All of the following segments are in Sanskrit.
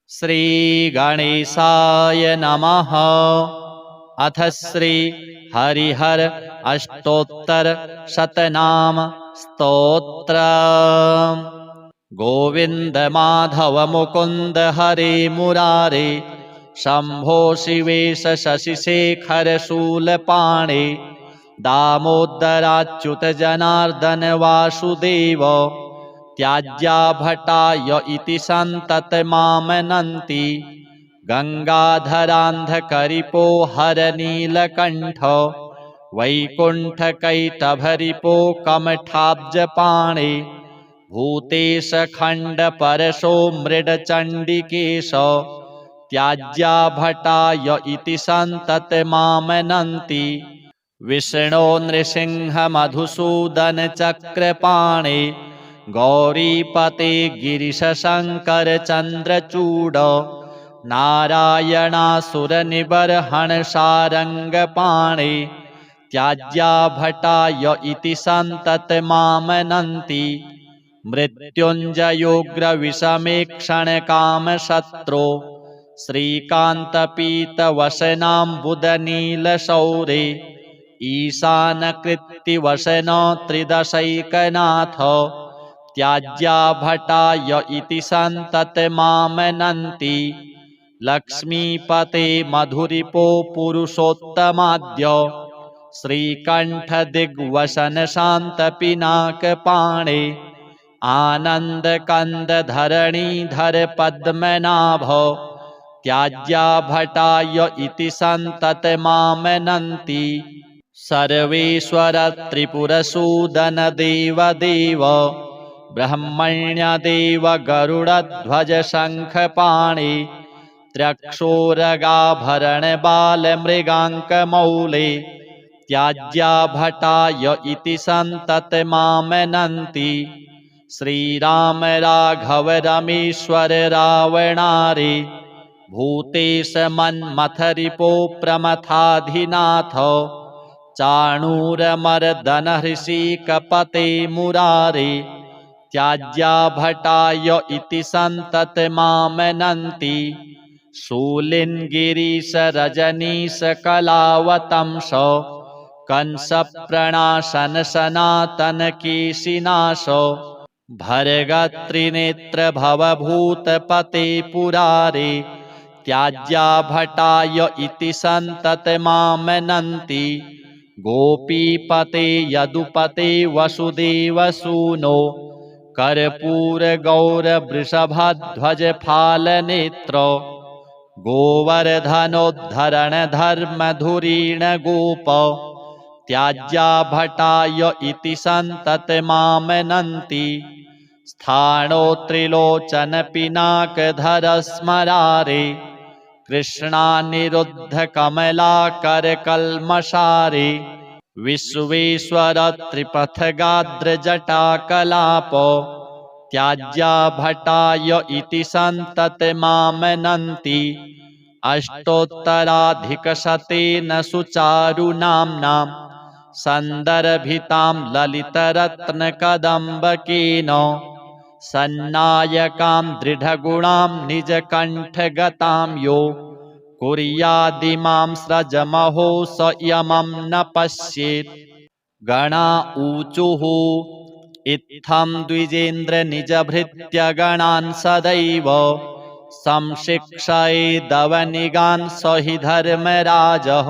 श्रीगणेशाय नमः। अथ श्री हरिहर अष्टोत्तर शतनाम स्तोत्र। गोविंद माधव मुकुंद हरे मुरारे, शंभो शिवेश शशिशेखर शूलपाणे, दामोदराच्युत जनार्दन वासुदेव, त्याज्या भटाय इति सन्ततमामनन्ति, गंगाधरान्धकरिपो हर नीलकण्ठ, वैकुण्ठकैटभरिपो कमठाब्जपाणे, भूतेश खण्ड परशो मृडचण्डिकेश, त्याज्या भटाय इति सन्ततमामनन्ति, विष्णो नृसिंह मधुसूदन चक्रपाणे, गौरीपते गिरीश शंकर चंद्रचूड, नारायणासुरनिबर्हण सारंगपाणे, त्याज्या भटाय इति सन्ततमामनन्ति, मृत्युञ्जयोग्रविषमेक्षणकामशत्रो, श्रीकान्तपीतवसनाम्बुदनीलशौरे, ईशानकृत्तिवसन त्रिदशैकनाथ, त्याज्या भटाय इति सन्ततमामनन्ति, लक्ष्मीपते मधुरिपो पुरुषोत्तमाद्य, श्रीकण्ठ दिग्वसन शान्त पिनाकपाणे, आनन्दकन्द धरणीधर पद्मनाभ, त्याज्या भटाय इति सन्ततमामनन्ति, सर्वेश्वर त्रिपुरसूदन देवदेव, ब्रह्मण्यदेव गरुडध्वज शङ्खपाणे, त्र्यक्षोरगाभरण बालमृगाङ्कमौले, त्याज्या भटाय इति सन्ततमामनन्ति, श्रीराम राघव रमेश्वर रावणारे, भूतेश मन्मथरिपो प्रमथाधिनाथ, चाणूरमर्दन हृषीकपते मुरारे, त्याज्या भटाय इति सन्ततमामनन्ति, शूलिन्गिरीश रजनीश कलावतंस, कंसप्रणाशन सनातन केशिनाश, भर्गत्रिनेत्र भवभूतपते पुरारे, त्याज्या भटाय इति सन्ततमामनन्ति, गोपीपते यदुपते वसुदेवसूनो, कर्पूर गौर वृषभध्वज फालनेत्र, गोवर्धनोद्धरण धर्मधुरीण गोप, त्याज्या भटाय इति सन्ततमामनन्ति, स्थाणो त्रिलोचन पिनाकधर स्मरारे, कृष्णानिरुद्ध कमलाकर कल्मषारे, विश्वेश्वर त्रिपथगात्र जटाकलाप, त्याज्या भटाय इति सन्ततमामनन्ति, अष्टोत्तराधिकशतेन सुचारुनाम्नां, सन्दर्भितां ललितरत्नकदम्बकेन, सन्नायकां दृढगुणां निजकण्ठगतां यो, कुर्यादिमां स्रजमहो स यमं न पश्येत्, गणा ऊचुः इत्थं द्विजेन्द्र निजभृत्यगणान् सदैव, संशिक्षयेदवनिगान् स हि धर्मराजः,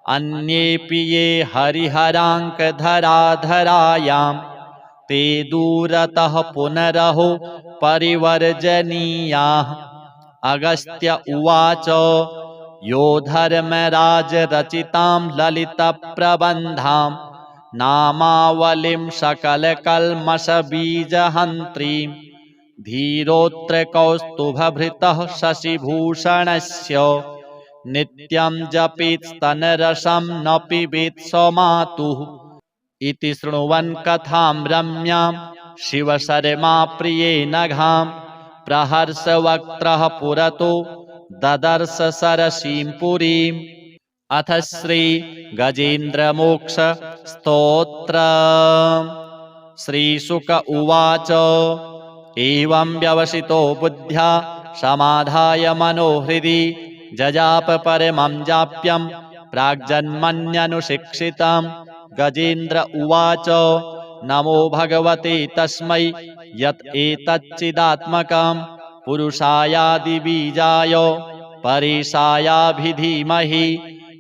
अन्येऽपि ये हरिहराङ्कधराधरायां, ते दूरतः पुनरहो परिवर्जनीयाः। अगस्त्य उवाच यो धर्मराज रचितां ललितप्रबन्धां, नामावलिं सकलकल्मषबीजहन्त्रीं, धीरोऽत्र कौस्तुभभृतः शशिभूषणस्य, नित्यं जपेत् स्तनरसं न पिबेत् स्वमातुः, इति शृण्वन् कथां रम्यां शिवशर्मा प्रियेण घां, प्रहर्षवक्त्रः पुरतो ददर्श सरसीं पुरीम्। अथ श्री गजेन्द्रमोक्ष स्तोत्र। श्रीशुक उवाच एवं व्यवसितो बुद्ध्या समाधाय मनोहृदि जजाप परमं जाप्यं प्राग्जन्मन्यनुशिक्षितं। गजेन्द्र उवाच नमो भगवते तस्मै यत् एतच्चिदात्मकं पुरुषायादिबीजाय परेशायाभिधीमहि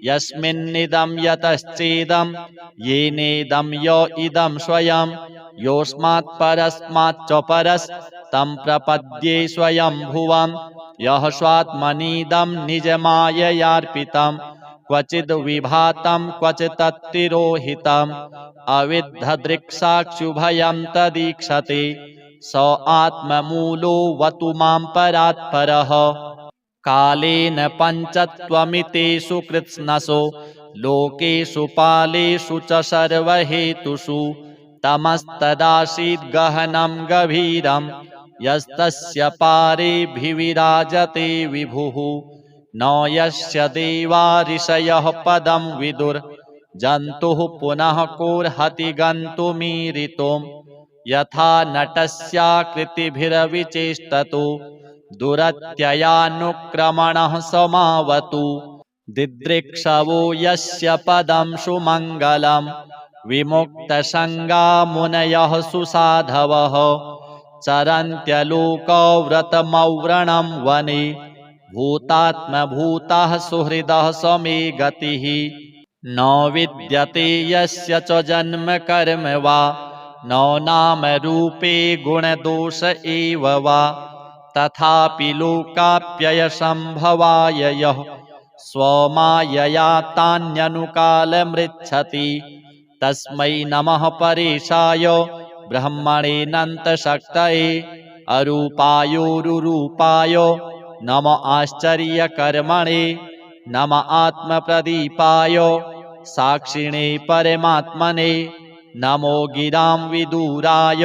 यस्मिन्निदं यतश्चेदं येनेदं य इदं स्वयं योऽस्मात् परस्माच्च परस्तं प्रपद्ये स्वयंभुवं यः स्वात्मनीदं निजमाययार्पितं क्वचिद् विभातं क्वचित्तिरोहितम् अविद्धदृक्साक्षुभयं तदीक्षते स आत्ममूलो वतु मां परात्परः। कालेन पञ्चत्वमितेषु कृत्स्नसो लोकेषु पालेषु च सर्वहेतुषु तमस्तदासीद् गहनं गभीरं यस्तस्य पारेऽभिविराजते विभुः न यस्य देवा ऋषयः पदं विदुर्जन्तुः पुनः कोऽर्हति गन्तुमीरितुं यथा नटस्याकृतिभिरविचेष्टतो दुरत्ययानुक्रमणः समावतु दिदृक्षवो यस्य पदं सुमङ्गलं विमुक्तसङ्गा मुनयः सुसाधवः चरन्त्यलोकव्रतमव्रणं वने भूतात्मभूतः सुहृदः समे गतिः न विद्यते यस्य च जन्म कर्म वा न नाम रूपे गुणदोष एव वा तथापि लोकाप्ययसम्भवाय यः स्वमायया तान्यनुकालमृच्छति तस्मै नमः परेशाय ब्रह्मणेऽनन्तशक्तये अरूपायोरुरूपाय नम आश्चर्यकर्मणे नम आत्मप्रदीपाय साक्षिणे परमात्मने नमो गिरां विदुराय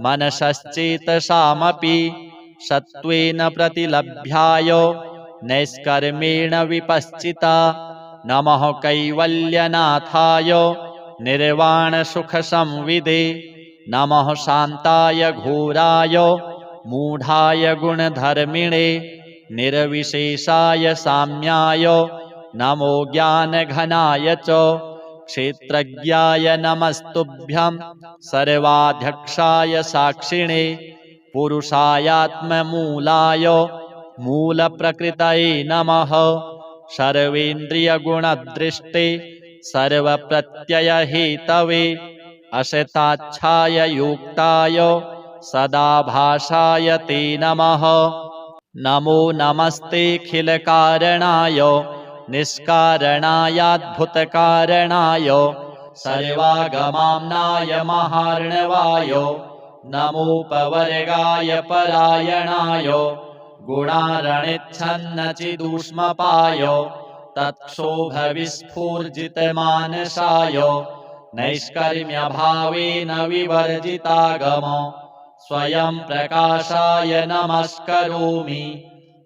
मनसश्चेतसामपि सत्त्वेन प्रतिलभ्याय नैष्कर्मेण विपश्चिता नमः कैवल्यनाथाय निर्वाणसुखसंविदे नमः शान्ताय घोराय मूढाय गुणधर्मिणे निर्विशेषाय साम्याय नमो ज्ञानघनाय च क्षेत्रज्ञाय नमस्तुभ्यं सर्वाध्यक्षाय साक्षिणे पुरुषायात्ममूलाय मूलप्रकृतये नमः सर्वेन्द्रियगुणदृष्टे सर्वप्रत्ययहेतवे असताच्छाय युक्ताय सदाभासाय ते नमः नमो नमस्तेऽखिलकारणाय निष्कारणायाद्भुतकारणाय सर्वागमाम्नाय महार्णवाय नमोपवर्गाय परायणाय गुणारणिच्छन्नचिदूष्मपाय तत्क्षोभविस्फूर्जितमानसाय नैष्कर्म्यभावेन विवर्जितागम स्वयं प्रकाशाय नमस्करोमि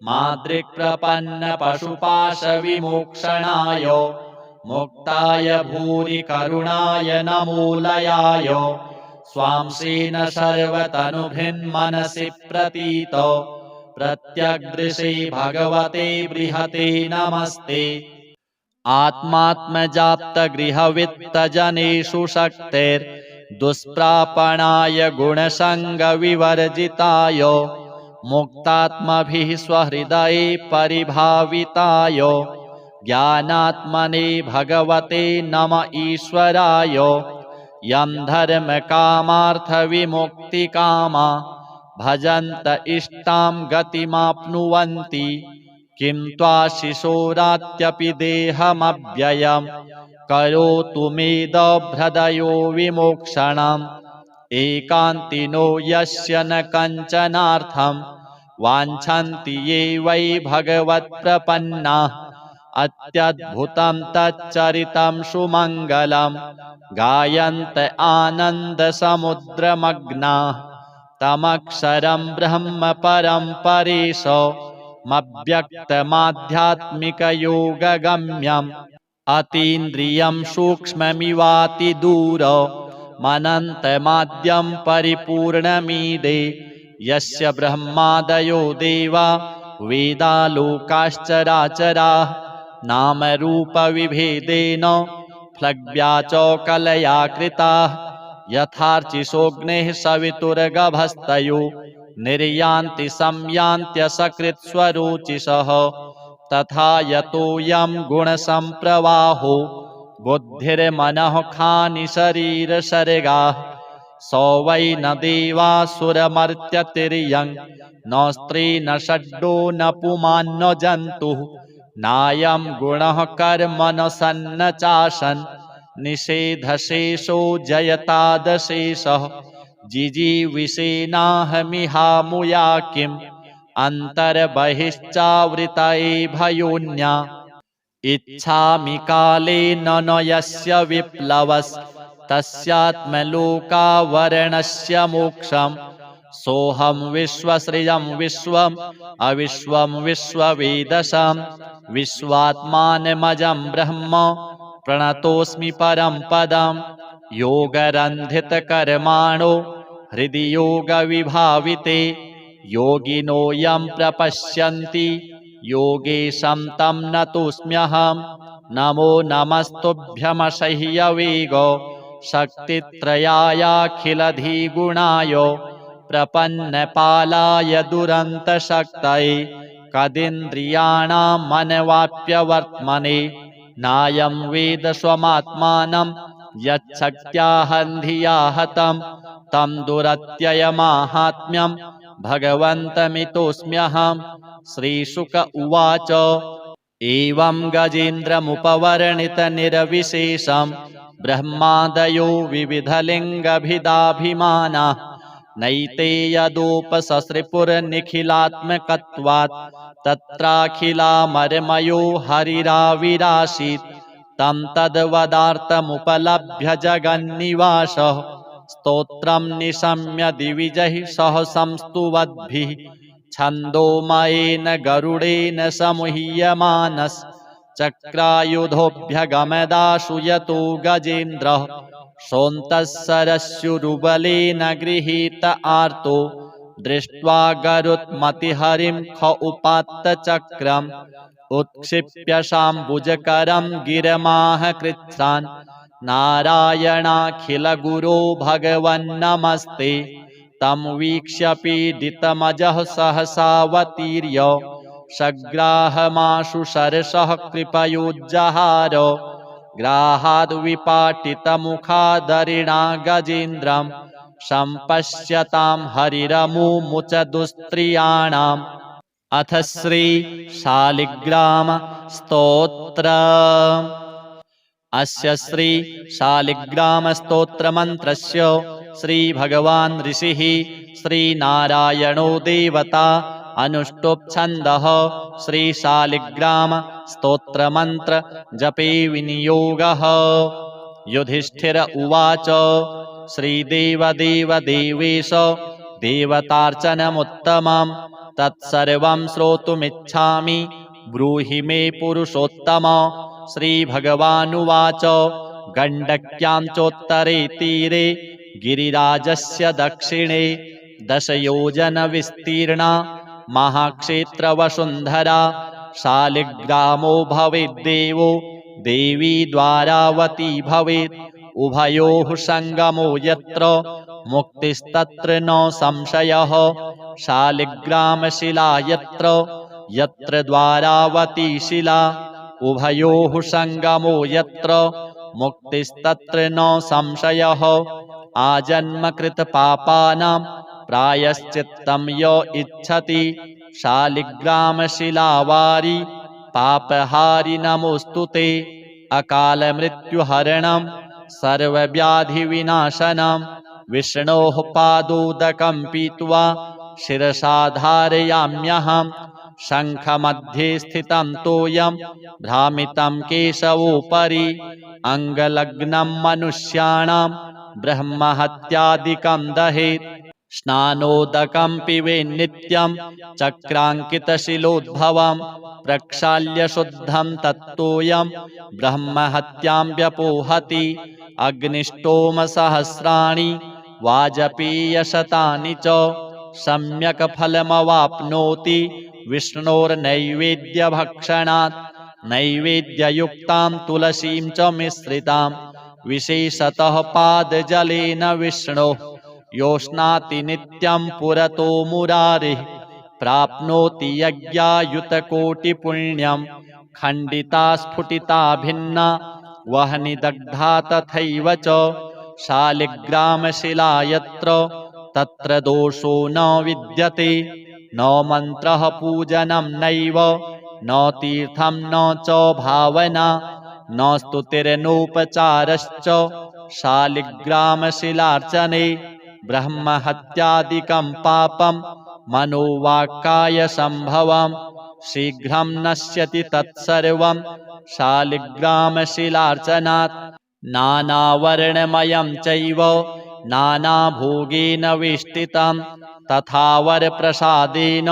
मादृक्प्रपन्नपशुपाशविमोक्षणाय मुक्ताय भूरि करुणाय नमोलयाय स्वांसेन सर्वतनुभृन्मनसि प्रतीत प्रत्यग्दृशे भगवते बृहते नमस्ते आत्मात्मजाप्तगृहवित्तजनेषु शक्तिर्दुष्प्रापणाय गुणसङ्गविवर्जिताय मुक्तात्मभिः स्वहृदये परिभाविताय ज्ञानात्मने भगवते नम ईश्वराय यं धर्मकामार्थविमुक्तिकामा भजन्त इष्टां गतिमाप्नुवन्ति किं त्वाशिशोरात्यपि देहमव्ययं करोतु मेदभ्रदयो विमोक्षणम् एकान्तिनो यस्य न कञ्चनार्थं वाञ्छन्ति ये वै भगवत्प्रपन्नाः अत्यद्भुतं तच्चरितं सुमङ्गलं गायन्त आनन्दसमुद्रमग्नाः तमक्षरं ब्रह्म परं परेशमव्यक्तमाध्यात्मिकयोगगम्यम् अतीन्द्रियं सूक्ष्ममिवातिदूरमनन्तमाद्यं परिपूर्णमीडे यस्य ब्रह्मादयो देवा वेदालोकाश्चराचराः नामरूपविभेदेन फ्लग्व्या च कलया कृताः यथार्चिषोऽग्नेः सवितुर्गभस्तयो निर्यान्ति संयान्त्यसकृत्स्वरोचिषः तथा यतोऽयं गुणसम्प्रवाहो बुद्धिर्मनः खानि शरीरसर्गाः स वै न देवासुरमर्त्यतिर्यं न स्त्री न षड्डो न पुमान् न जन्तुः नायं गुणः कर्म न सन्न चाशन् निषेधशेषो जयतादशेषः जिजीविषेनाहमिहामुया किम् अन्तर्बहिश्चावृतये भयोन्या इच्छामि कालेन न यस्य विप्लवस्तस्यात्मलोकावरणस्य मोक्षम् सोऽहं विश्वश्रियं विश्वम् अविश्वं विश्ववेदशां विश्वात्मानमजं ब्रह्म प्रणतोऽस्मि परं पदं योगरन्धितकर्माणो हृदि योगविभाविते योगिनो यं प्रपश्यन्ति योगेशं तं नतोऽस्म्यहं नमो नमस्तुभ्यमसह्यवेगो शक्तित्रयायाखिलधिगुणाय प्रपन्नपालाय दुरन्तशक्तये कदिन्द्रियाणां मनवाप्यवर्त्मने नायं वेद स्वमात्मानं यच्छक्त्याहन्धिया हतं तं दुरत्ययमाहात्म्यं भगवन्तमितोऽस्म्यहं श्रीशुक उवाच एवं गजेन्द्रमुपवर्णितनिरविशेषं ब्रह्मादयो विविधलिङ्गभिदाभिमानाः नैते यदोपससृपुरनिखिलात्मकत्वात् तत्राखिलामरमयो हरिराविरासीत् तं तद्वदार्थमुपलभ्य जगन्निवासः स्तोत्रं निशम्य दिविजैः सह संस्तुवद्भिः छन्दोमयेन गरुडेन समुह्यमानश्चक्रायुधोऽभ्यगमदाशु यतो गजेन्द्रः सोऽन्तः सरस्युरुबलेन गृहीत आर्तो दृष्ट्वा गरुत्मतिहरिं ख उपात्तचक्रम् उत्क्षिप्य शाम्बुजकरं गिरमाह कृच्छ्रान् नारायणाखिलगुरो भगवन्नमस्ते तं वीक्ष्य पीडितमजः सहसावतीर्य सग्राहमाशु सरसः कृपयोज्जहार ग्राहाद्विपाटितमुखादरिणा गजेन्द्रं सम्पश्यतां हरिरमुमुच दुस्त्रियाणाम् अथ श्री शालिग्राम स्तोत्र अस्य श्री शालिग्राम स्तोत्र मंत्रस्य श्री भगवान् ऋषिः श्रीनारायणो देवता अनुष्टुप् छन्दः श्री शालिग्राम स्तोत्र मंत्र जपे विनियोगः युधिष्ठिर उवाच श्रीदेव देव देवेश देवतार्चनमुत्तमम् तत्सर्वं श्रोतुमिच्छामि ब्रूहि मे पुरुषोत्तम श्रीभगवानुवाच गण्डक्यां चोत्तरे तीरे गिरिराजस्य दक्षिणे 10 योजनविस्तीर्णा महाक्षेत्रवसुन्धरा शालिग्रामो भवेद्देवो देवी द्वारावती भवेत् उभयोः सङ्गमो यत्र मुक्तिस्तत्र न संशयः शालिग्रामशिला यत्र यत्र द्वारावती शिला उभयोः सङ्गमो यत्र मुक्तिस्तत्र न संशयः आजन्मकृतपापानां प्रायश्चित्तं य इच्छति शालिग्रामशिलावारि पापहारि नमोऽस्तु ते अकालमृत्युहरणं सर्वव्याधिविनाशनं विष्णोः पादोदकं पीत्वा शिरसा धारयाम्यहं शङ्खमध्ये स्थितं तोयं भ्रामितं केशवोपरि अङ्गलग्नं मनुष्याणां ब्रह्महत्यादिकं दहेत् स्नानोदकं पिबेन् नित्यं चक्राङ्कितशिलोद्भवं प्रक्षाल्य शुद्धं तत्तोयं ब्रह्महत्यां व्यपोहति अग्निष्टोमसहस्राणि वाजपेयशतानि च सम्यक् फलमवाप्नोति विष्णोर्नैवेद्यभक्षणात्। नैवेद्ययुक्तां तुलसीं च मिश्रितां विशेषतः पादजलेन विष्णोः योष्णाति नित्यं पुरतो मुरारिः। प्राप्नोति यज्ञायुतकोटिपुण्यं खण्डिता स्फुटिता भिन्ना वह्निदग्धा तथैव च। शालिग्रामशिला यत्र तत्र दोषो न विद्यते। न मन्त्रः पूजनं नैव न तीर्थं न च भावना न स्तुतिर्नोपचारश्च शालिग्रामशिलार्चने। ब्रह्महत्यादिकं पापं मनोवाक्काय संभवं शीघ्रं नश्यति तत्सर्वं शालिग्रामशिलार्चनात्। नानावर्णमयं चैव नानाभोगेन वेष्टितं तथा वरप्रसादेन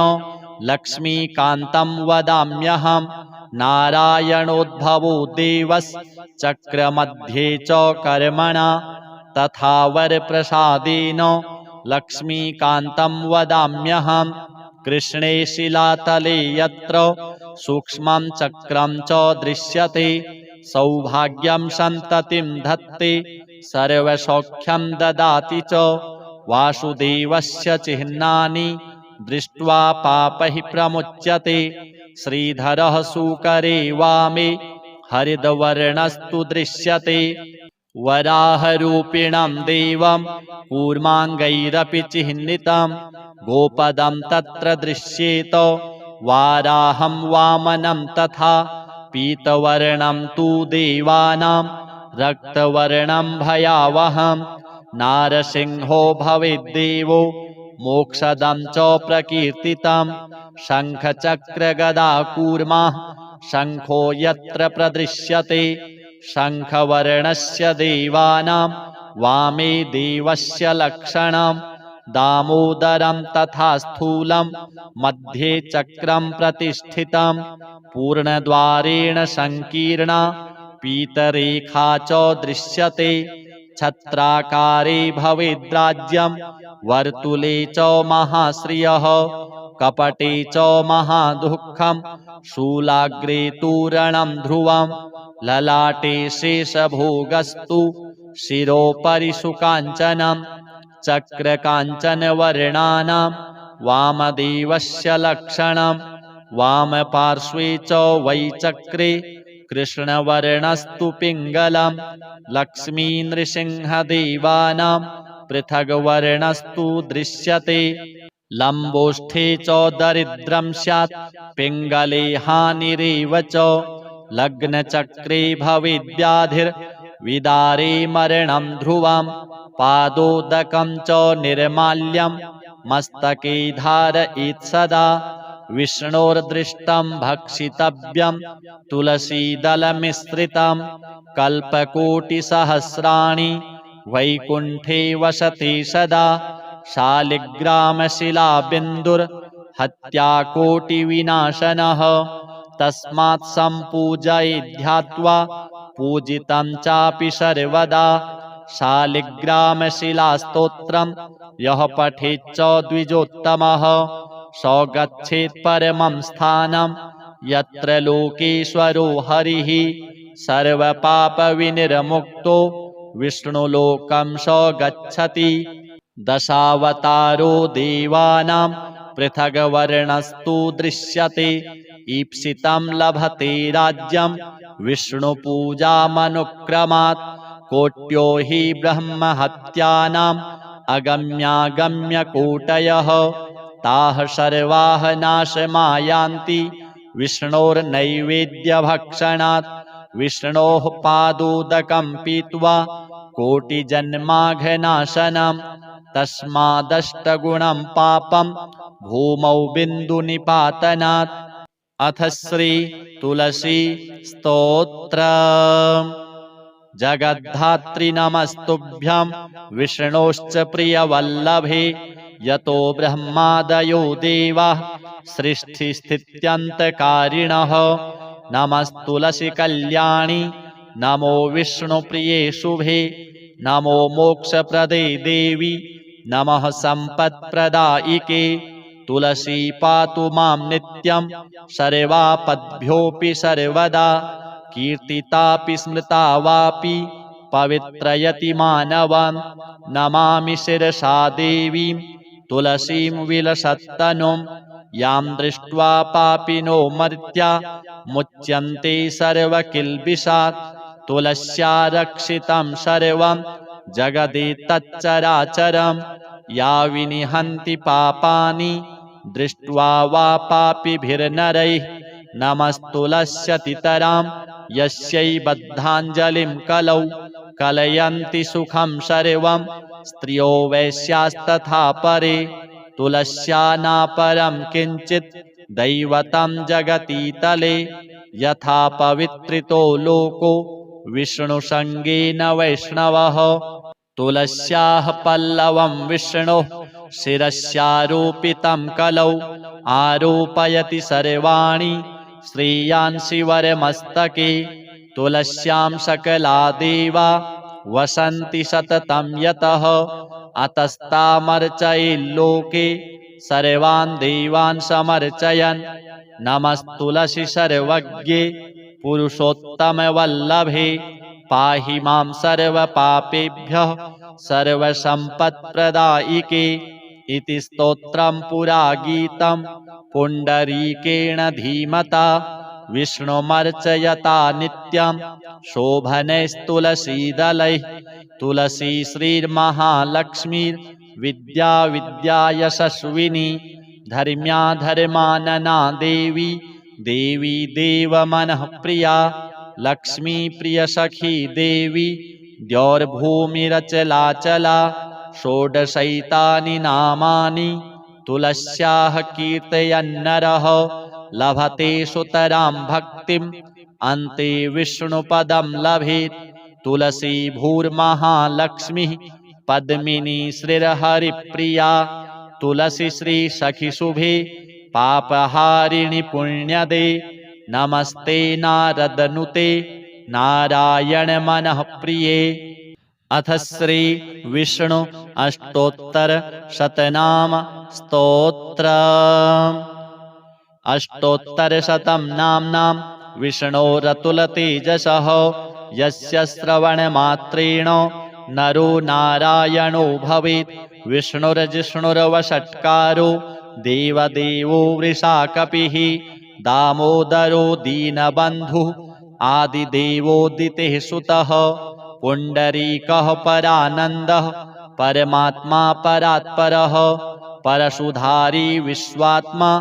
लक्ष्मीकान्तं वदाम्यहम्। नारायणोद्भवो देवश्चक्रमध्ये च कर्मणा तथा वरप्रसादेन लक्ष्मीकान्तं वदाम्यहम्। कृष्णे शिलातले यत्र सूक्ष्मं चक्रं च दृश्यते सौभाग्यं सन्ततिं धत्ते सर्वसौख्यं ददाति च। वासुदेवस्य चिह्नानि दृष्ट्वा पापैः प्रमुच्यते। श्रीधरः सूकरे वामे हरिद्वर्णस्तु दृश्यते। वराहरूपिणं देवं कूर्माङ्गैरपि चिह्नितं गोपदं तत्र दृश्येत वाराहं वामनं तथा। पीतवर्णं तु देवानां रक्तवर्णं भयावहं नारसिंहो भवेद्देवो मोक्षदं च प्रकीर्तितं। शङ्खचक्रगदाकूर्माः शङ्खो यत्र प्रदृश्यते शङ्खवर्णस्य देवानां वामे देवस्य लक्षणं। दामोदरं तथा स्थूलं मध्ये चक्रं प्रतिष्ठितं पूर्णद्वारेण संकीर्णा पीतरेखा च दृश्यते। छत्राकारे भवेद्राज्यं वर्तुले च महाश्रियः कपटे च महादुःखं शूलाग्रे तूरणं ध्रुवं ललाटे शेषभोगस्तु शिरोपरि सुकाञ्चनं। चक्रकाञ्चनवर्णानां वामदेवस्य लक्षणं वामपार्श्वे च वै चक्रे कृष्णवर्णस्तु पिङ्गलं। लक्ष्मीनृसिंहदेवानां पृथग्वर्णस्तु दृश्यते। लम्बोष्ठे च दरिद्रं स्यात् पिङ्गले हानिरेव च। लग्नचक्रे भवेद्व्याधिर्विदारे मरणं ध्रुवं पादोदकं च निर्माल्यं मस्तके धारयेत् सदा। विष्णोर्दृष्टं भक्षितव्यं तुलसीदलमिश्रितं कल्पकोटिसहस्राणि वैकुण्ठे वसति सदा। शालिग्रामशिलाबिन्दुर्हत्याकोटिविनाशनः तस्मात् सम्पूजयेद्ध्यात्वा पूजितं चापि सर्वदा। शालिग्रामशिलास्तोत्रं यः पठेच्च द्विजोत्तमः स गच्छेत् परमं स्थानं यत्र लोकेश्वरो हरिः। सर्वपापविनिर्मुक्तो विष्णुलोकं स गच्छति। दशावतारो देवानां पृथग्वर्णस्तु दृश्यते। ईप्सितं लभते राज्यं विष्णुपूजामनुक्रमात्। कोट्यो हि ब्रह्महत्यानाम् अगम्यागम्यकोटयः ताः सर्वाः नाशमायान्ति विष्णोर्नैवेद्यभक्षणात्। विष्णोः पादोदकं पीत्वा कोटिजन्माघनाशनं तस्मादष्टगुणं पापं भूमौ बिन्दुनिपातनात्। अथ श्री तुलसी स्तोत्रम्। जगद्धात्री नमस्तुभ्यं विष्णोश्च प्रियवल्लभे यतो ब्रह्मादयो देवाः सृष्टिस्थित्यन्तकारिणः। नमस्तुलसी कल्याणी नमो विष्णुप्रिये शुभे नमो मोक्षप्रदे देवी नमः सम्पत्प्रदायिके तुलसी पातु मां नित्यं सर्वापद्भ्योऽपि सर्वदा कीर्तितापि स्मृता वापि पवित्रयति मानवं नमामि शिरसा देवीं तुलसीं विलसत्तनुं यां दृष्ट्वा पापिनो मर्त्या मुच्यन्ते सर्वकिल्बिषात् तुलस्या रक्षितं सर्वं जगदेतच्चराचरं या विनिहन्ति पापानि दृष्ट्वा वा पापिभिर्नरैः नमस्तुलस्यतितरां यस्यै बद्धाञ्जलिं कलौ कलयन्ति सुखं सर्वं स्त्रियो वैश्यास्तथा परे तुलस्या नापरं किञ्चित् दैवतं जगतीतले यथा पवित्रितो लोको विष्णुसङ्गेन वैष्णवः तुलस्याः पल्लवं विष्णोः शिरस्यारोपितं कलौ आरोपयति सर्वाणि श्रेयांसि वरमस्तके तुलस्यां सकला देवा वसन्ति सततं यतः अतस्तामर्चयेल्लोके सर्वान् देवान् समर्चयन् नमस्तुलसी सर्वज्ञे पुरुषोत्तमवल्लभे पाहि मां सर्वपापेभ्यः सर्वसम्पत्प्रदायिके इति स्तोत्रं पुरा गीतं पुण्डरीकेण धीमता विष्णुमर्चयता नित्यं शोभनैस्तुलसीदलैः तुलसी श्रीर्महालक्ष्मीर्विद्या विद्यायशस्विनी धर्म्या धर्मानना देवी देवी देवमनः प्रिया लक्ष्मी प्रियसखी देवी द्यौर्भूमिरचलाचला षोडशैतानि नामानि तुलस्याः कीर्तयन्नरः लभते सुतरां भक्तिम् अन्ते विष्णुपदं लभेत् तुलसी भूर्महालक्ष्मीः पद्मिनी श्रीर्हरिप्रिया तुलसी श्रीसखिशुभे पापहारिणि पुण्यदे नमस्ते नारदनुते नारायण मनः प्रिये। अथ श्री विष्णु अष्टोत्तर शतनाम स्तोत्र अष्टोत्तरशतं नाम्नां विष्णोरतुलतेजसः यस्य श्रवणमात्रेण नरो नारायणो भवेत् विष्णुर्जिष्णुर्वषट्कारो देवदेवो वृषाकपिः दामोदरो दीनबन्धुः आदिदेवोदितेः सुतः पुण्डरीकः परानन्दः परमात्मा परात्परः परशुधारी विश्वात्मा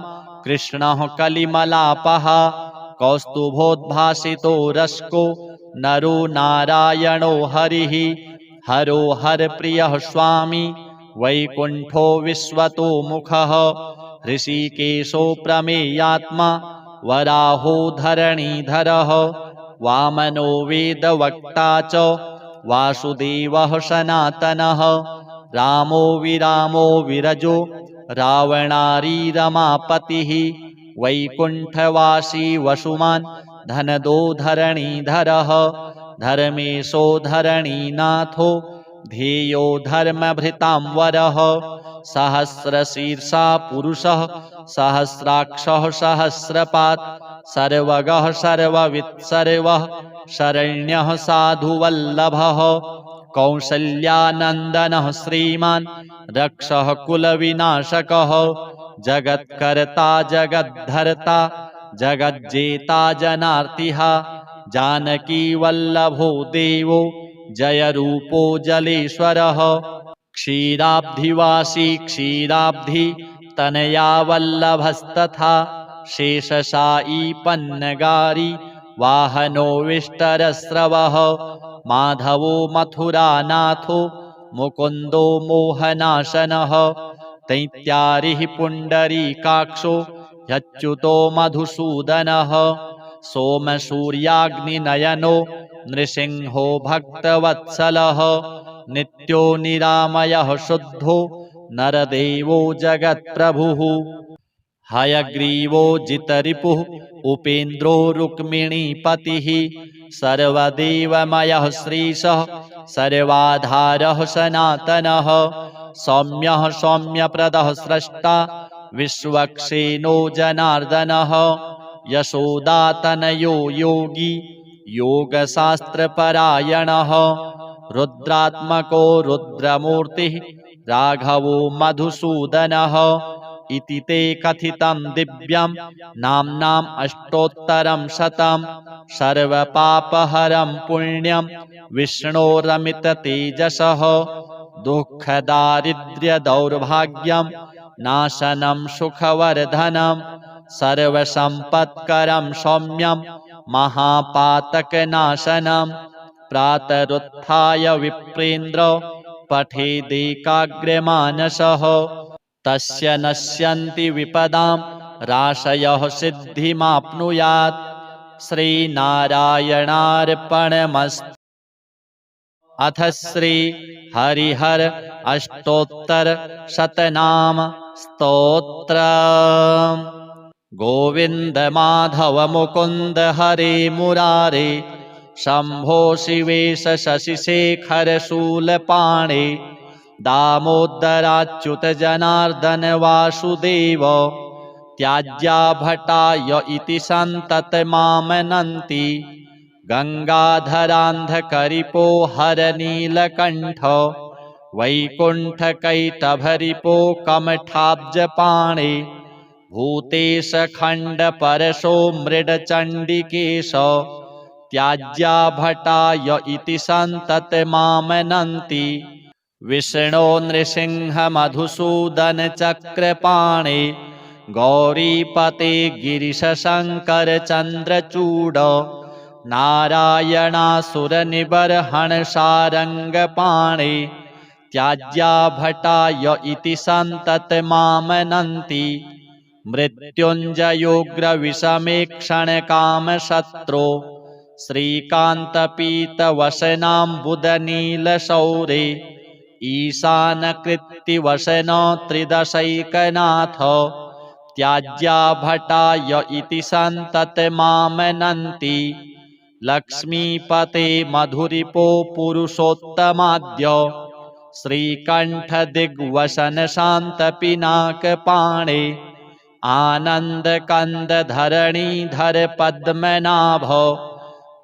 कृष्णः कलिमलापः कौस्तुभोद्भासितो रस्को नरो नारायणो हरिः हरो हरप्रियः स्वामी वैकुण्ठो विश्वतो मुखः ऋषिकेशो प्रमेयात्मा वराहो धरणीधरः वामनो वेदवक्ता च वासुदेवः सनातनः रामो विरामो विरजो रावणारी रमापतिः वैकुण्ठवासी वसुमान् धनदो धरणीधरः धर्मेशो धरणीनाथो ध्येयो धर्मभृतांवरः सहस्रशीर्षा पुरुषः सहस्राक्षः सहस्रपात् सर्वगः सर्ववित् सर्वः शरण्यः साधुवल्लभः कौसल्यानन्दनः श्रीमान् रक्षः कुलविनाशकः जगत्कर्ता जगद्धर्ता जगज्जेता जनार्तिः जानकी वल्लभो देवो जयरूपो जलेश्वरः क्षीराब्धिवासी क्षीराब्धि तनया वल्लभस्तथा शेषशायी पन्नगारी वाहनो विष्टरस्रवः माधवो मथुरानाथो मुकुन्दो मोहनाशनः दैत्यारिः पुण्डरीकाक्षो ह्यच्युतो मधुसूदनः सोमसूर्याग्निनयनो नृसिंहो भक्तवत्सलः नित्यो निरामयः शुद्धो नरदेवो जगत्प्रभुः हयग्रीवो जितरिपुः उपेन्द्रो रुक्मिणीपतिः सर्वदेवमयः श्रीशः सर्वाधारः सनातनः सौम्यः सौम्यप्रदः स्रष्टा विश्वक्सेनो जनार्दनः यशोदातनयो योगी योगशास्त्रपरायणः रुद्रात्मको रुद्रमूर्तिः राघवो मधुसूदनः इति ते कथितं दिव्यं नाम्नाम् अष्टोत्तरं शतं सर्वपापहरं पुण्यं विष्णोरमिततेजसः दुःखदारिद्र्यदौर्भाग्यं नाशनं सुखवर्धनं सर्वसम्पत्करं सौम्यं महापातकनाशनं प्रातरुत्थाय विप्रेन्द्र पठेदेकाग्र्यमानसः तस्य नश्यन्ति विपदां राशयः सिद्धिमाप्नुयात् श्रीनारायणार्पणमस्तु। अथ श्री हरिहर अष्टोत्तर शतनाम स्तोत्र। गोविंद माधव मुकुंद हरे मुरारे शंभो शिवेश शशिशेखर शूलपाणे दामोदराच्युत जनार्दन वासुदेव त्याज्या भटाय इति सन्ततमामनन्ति गंगाधरान्धकरिपो हर नीलकण्ठ वैकुण्ठकैटभरिपो कमठाब्जपाणे भूतेश खण्ड परशो मृडचण्डिकेश त्याज्या भटाय इति सन्ततमामनन्ति विष्णो नृसिंह मधुसूदन चक्रपाणे गौरीपते गिरीश शंकर चंद्रचूड नारायणासुरनिबर्हण सारंगपाणे त्याज्या भटाय इति सन्ततमामनन्ति मृत्युञ्जयोग्रविषमेक्षणकामशत्रो श्रीकान्तपीतवसनाम्बुदनीलशौरे ईशानकृत्तिवसन त्रिदशैकनाथ त्याज्या भटाय इति सन्ततमामनन्ति लक्ष्मीपते मधुरिपो पुरुषोत्तमाद्य श्रीकण्ठ दिग्वसन शान्तपिनाकपाणे आनन्दकन्द धरणीधर पद्मनाभ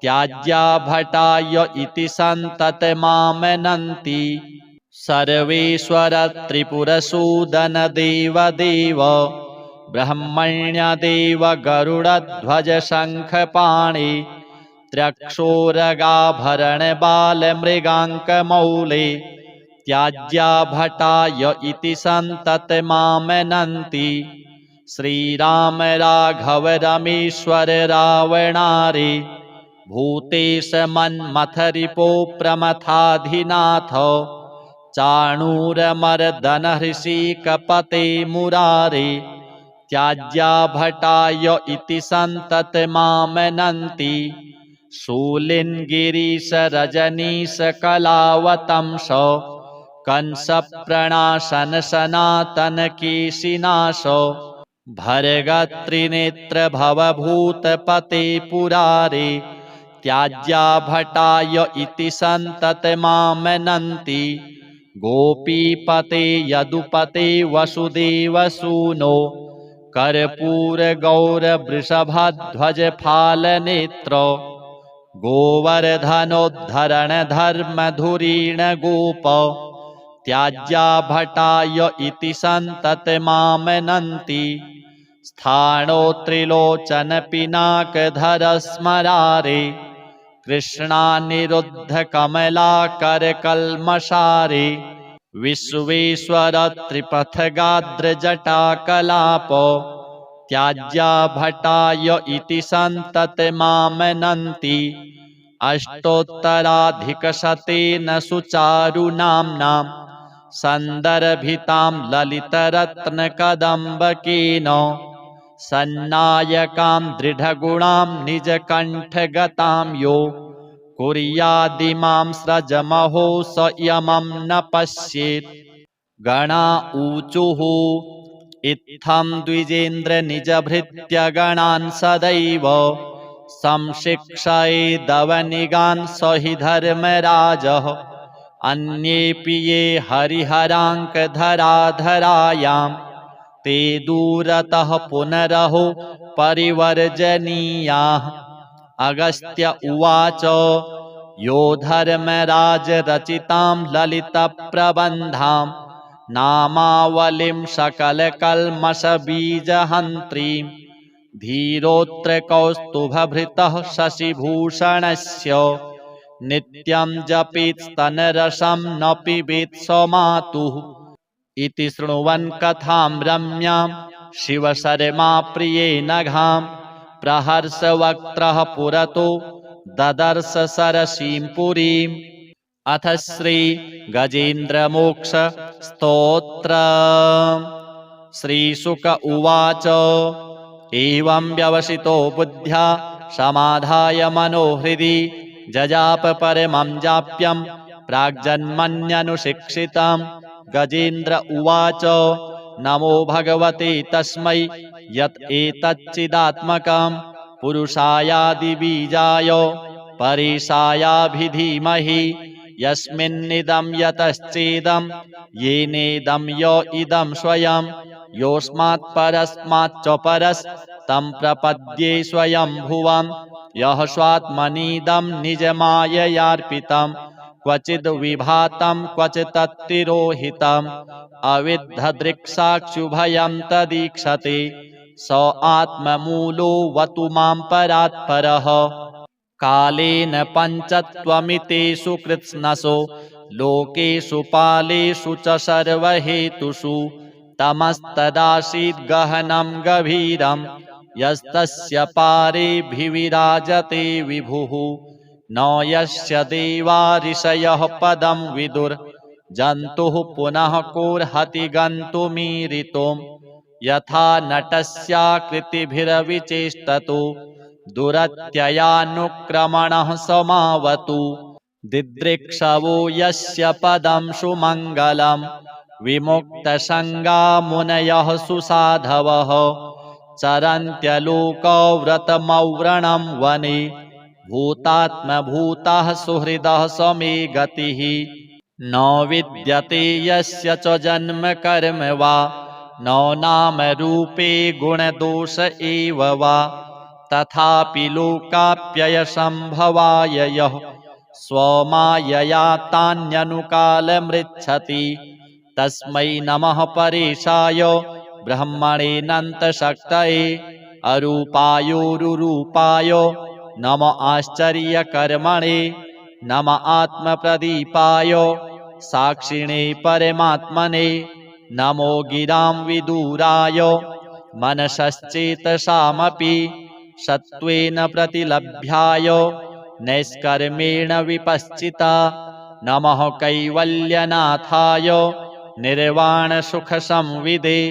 त्याज्या भटाय इति सन्ततमामनन्ति सर्वेश्वर त्रिपुरसूदन देवदेव ब्रह्मण्यदेव गरुडध्वज शङ्खपाणे त्र्यक्षोरगाभरण बालमृगाङ्कमौले त्याज्या भटाय इति सन्ततमामनन्ति श्रीराम राघव रमेश्वर रावणारे भूतेश मन्मथरिपो प्रमथाधिनाथ चाणूरमर्दन हृषिकपते मुरारे त्याज्या भटाय इति सन्ततमामनन्ति शूलिन्गिरीश रजनीश कलावतंस कंसप्रणाशन सनातन केशिनाश भर्गत्रिनेत्र भवभूतपते पुरारे त्याज्या भटाय इति सन्ततमामनन्ति गोपीपते यदुपते वसुदेवसूनो कर्पूर गौर वृषभध्वज फालनेत्र गोवर्धनोद्धरण धर्मधुरीण गोप त्याज्या भटाय इति सन्ततमामनन्ति स्थाणो त्रिलोचन पिनाकधर स्मरारे कृष्णानिरुद्ध कमलाकर कल्मषारे विश्वेश्वर त्रिपथगात्र जटाकलाप त्याज्या भटाय इति सन्ततमामनन्ति अष्टोत्तराधिकशतेन सुचारुनाम्नां सन्दर्भितां ललितरत्नकदम्बकेन सन्नायकां दृढगुणां निजकण्ठगतां यो कुर्यादिमां स्रजमहो स यमं न पश्येत् गणा ऊचुः इत्थं द्विजेन्द्र निजभृत्यगणान् सदैव संशिक्षयेदवनिगान् स हि धर्मराजः। अन्येऽपि ये हरिहराङ्कधराधरायां ते दूरतः पुनरहो परिवर्जनीयाः। अगस्त्य उवाच यो धर्मराजरचितां ललितप्रबन्धां नामावलिं सकलकल्मषबीजहन्त्रीं धीरोऽत्र कौस्तुभभृतः शशिभूषणस्य नित्यं जपेत्स्तनरसं न पिबेत् स मातुः। इति शृण्वन् कथां रम्यां शिवशर्मा प्रियेण घां प्रहर्षवक्त्रः पुरतो ददर्श सरसीं पुरीम्। अथ श्री गजेन्द्रमोक्ष स्तोत्रम्। श्रीशुक उवाच एवं व्यवसितो बुद्ध्या समाधाय मनोहृदि जजाप परमं जाप्यं प्राग्जन्मन्यनुशिक्षितं। गजेन्द्र उवाच नमो भगवते तस्मै यत् एतच्चिदात्मकं पुरुषायादिबीजाय परेशायाभिधीमहि यस्मिन्निदं यतश्चेदं येनेदं य इदं स्वयं योऽस्मात् परस्माच्च परस्तं प्रपद्ये स्वयंभुवं यः स्वात्मनीदं निजमाययार्पितं क्वचिद् विभातं क्वचित्तिरोहितम् अविद्धदृक्साक्षुभयं तदीक्षते स आत्ममूलो वतु मां परात्परः। कालेन पञ्चत्वमितेषु कृत्स्नसो लोकेषु पालेषु च सर्वहेतुषु तमस्तदासीद् गहनं गभीरं यस्तस्य पारेऽभिविराजते विभुः। न यस्य देवा ऋषयः पदं विदुर् जन्तुः पुनः कोऽर्हति गन्तुमीरितुं यथा नटस्याकृतिभिरविचेष्टतो दुरत्ययानुक्रमणः समावतु। दिदृक्षवो यस्य पदं सुमङ्गलं विमुक्तसङ्गा मुनयः सुसाधवः चरन्त्यलोकव्रतमौव्रणं वने भूतात्मभूताः सुहृदः समे गतिः। न विद्यते यस्य च जन्म कर्म वा न नाम रूपे गुणदोष एव वा तथापि लोकाप्ययसम्भवाय यः स्वमायया तान्यनुकालमृच्छति तस्मै नमः परेशाय ब्रह्मणेऽनन्तशक्तये अरूपायोरुरूपाय नम आश्चर्यकर्मणे नम आत्मप्रदीपाय साक्षिणे परमात्मने नमो गिरां विदुराय मनसश्चेतसामपि सत्त्वेन प्रतिलभ्याय नैष्कर्मेण विपश्चिता नमः कैवल्यनाथाय निर्वाणसुखसंविदे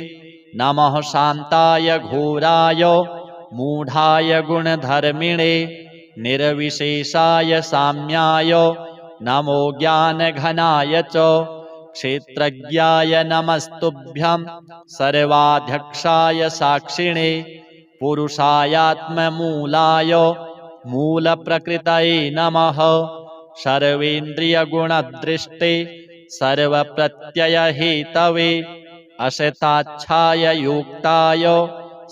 नमः शान्ताय घोराय मूढाय गुणधर्मिणे निर्विशेषाय साम्याय नमो ज्ञानघनाय च क्षेत्रज्ञाय नमस्तुभ्यं सर्वाध्यक्षाय साक्षिणे पुरुषायात्ममूलाय मूलप्रकृतये नमः सर्वेन्द्रियगुणदृष्टे सर्वप्रत्ययहेतवे असताच्छाय युक्ताय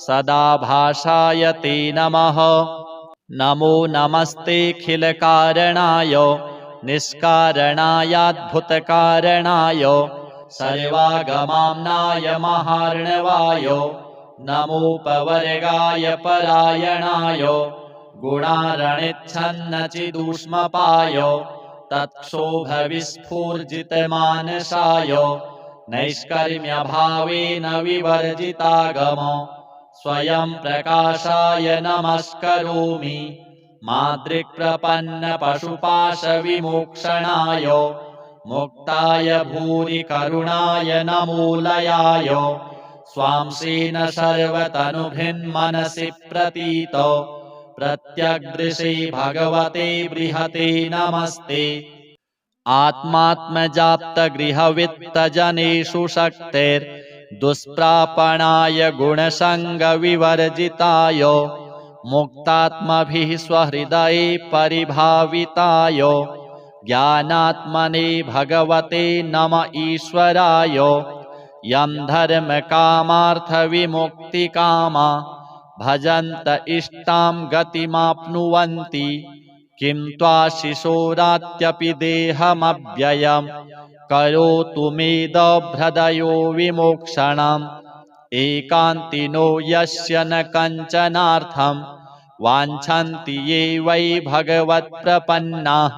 सदाभासाय ते नमः। नमो नमस्तेऽखिलकारणाय निष्कारणायाद्भुतकारणाय सर्वागमाम्नाय महार्णवाय नमोपवर्गाय परायणाय गुणारणिच्छन्नचिदूष्मपाय तत्क्षोभविस्फूर्जितमानसाय नैष्कर्म्यभावेन विवर्जितागम स्वयं प्रकाशाय नमस्करोमि मादृक्प्रपन्नपशुपाशविमोक्षणाय मुक्ताय भूरि करुणाय नमोलयाय स्वांसेन सर्वतनुभृन्मनसि प्रतीत प्रत्यग्दृशे भगवते बृहते नमस्ते। आत्मात्मजाप्तगृहवित्तजनेषु शक्तिर् दुष्प्रापणाय गुणसङ्गविवर्जिताय मुक्तात्मभिः स्वहृदये परिभाविताय ज्ञानात्मने भगवते नम ईश्वराय यं धर्मकामार्थविमुक्तिकामा भजन्त इष्टां गतिमाप्नुवन्ति किं त्वाशिशोरात्यपि देहमव्ययम् करोतु मेदभ्रदयो विमोक्षणम् एकान्तिनो यस्य न कञ्चनार्थं वाञ्छन्ति ये वै भगवत्प्रपन्नाः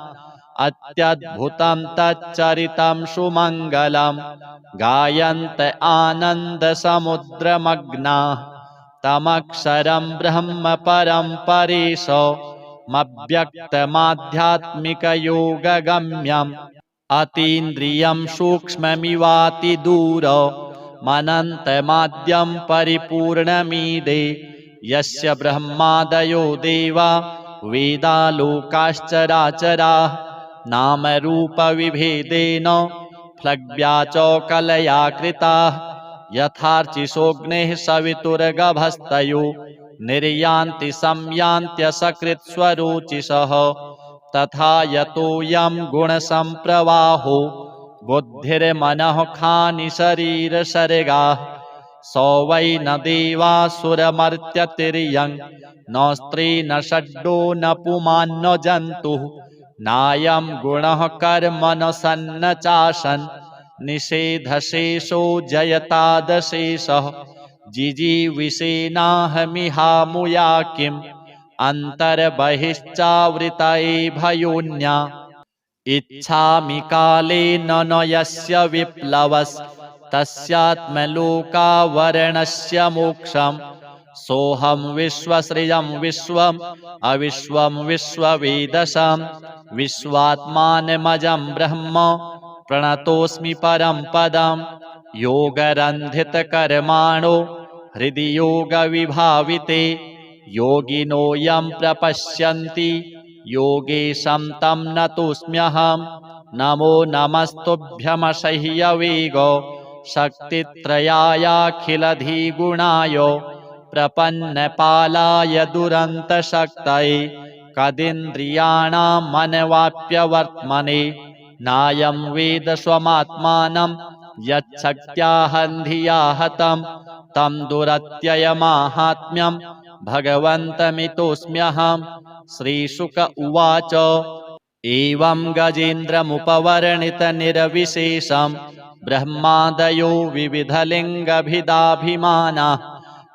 अत्यद्भुतं तच्चरितं सुमङ्गलं गायन्त आनन्दसमुद्रमग्नाः तमक्षरं ब्रह्म परं परेशमव्यक्तमाध्यात्मिकयोगगम्यम् अतीन्द्रियं सूक्ष्ममिवातिदूर मनन्तमाद्यं परिपूर्णमीदे यस्य ब्रह्मादयो देवा वेदालोकाश्चराचराः नामरूपविभेदेन फ्लग्व्या च कलया कृताः यथार्चिषोऽग्नेः सवितुर्गभस्तयो निर्यान्ति संयान्त्यसकृत्स्वरोचिषः तथा यतोऽयं गुणसम्प्रवाहो बुद्धिर्मनः खानि शरीरसर्गाः स वै न देवासुरमर्त्यतिर्यं न स्त्री न षड्डो न पुमान् न जन्तुः नायं गुणः कर्म न सन्न चाशन् निषेधशेषो जयतादशेषः जिजीविषेनाहमिहामुया किम् अन्तर्बहिश्चावृतये भयोन्या इच्छामि कालेन न यस्य विप्लवस्तस्यात्मलोकावरणस्य मोक्षम् सोऽहं विश्वश्रियं विश्वम् अविश्वं विश्ववेदशं विश्वात्मानमजं ब्रह्म प्रणतोऽस्मि परं पदं योगरन्धितकर्माणो हृदि योगविभाविते योगिनो यं प्रपश्यन्ति योगेशं तं नतोऽस्म्यहं नमो नमस्तुभ्यमसह्यवेग शक्तित्रयायाखिलधिगुणाय प्रपन्नपालाय दुरन्तशक्तये कदिन्द्रियाणां मनवाप्यवर्त्मने नायं वेद स्वमात्मानं यच्छक्त्याहन्धिया हतं तं दुरत्ययमाहात्म्यं भगवन्तमितोऽस्म्यहं श्रीशुक उवाच एवं गजेन्द्रमुपवर्णितनिरविशेषं ब्रह्मादयो विविधलिङ्गभिदाभिमानाः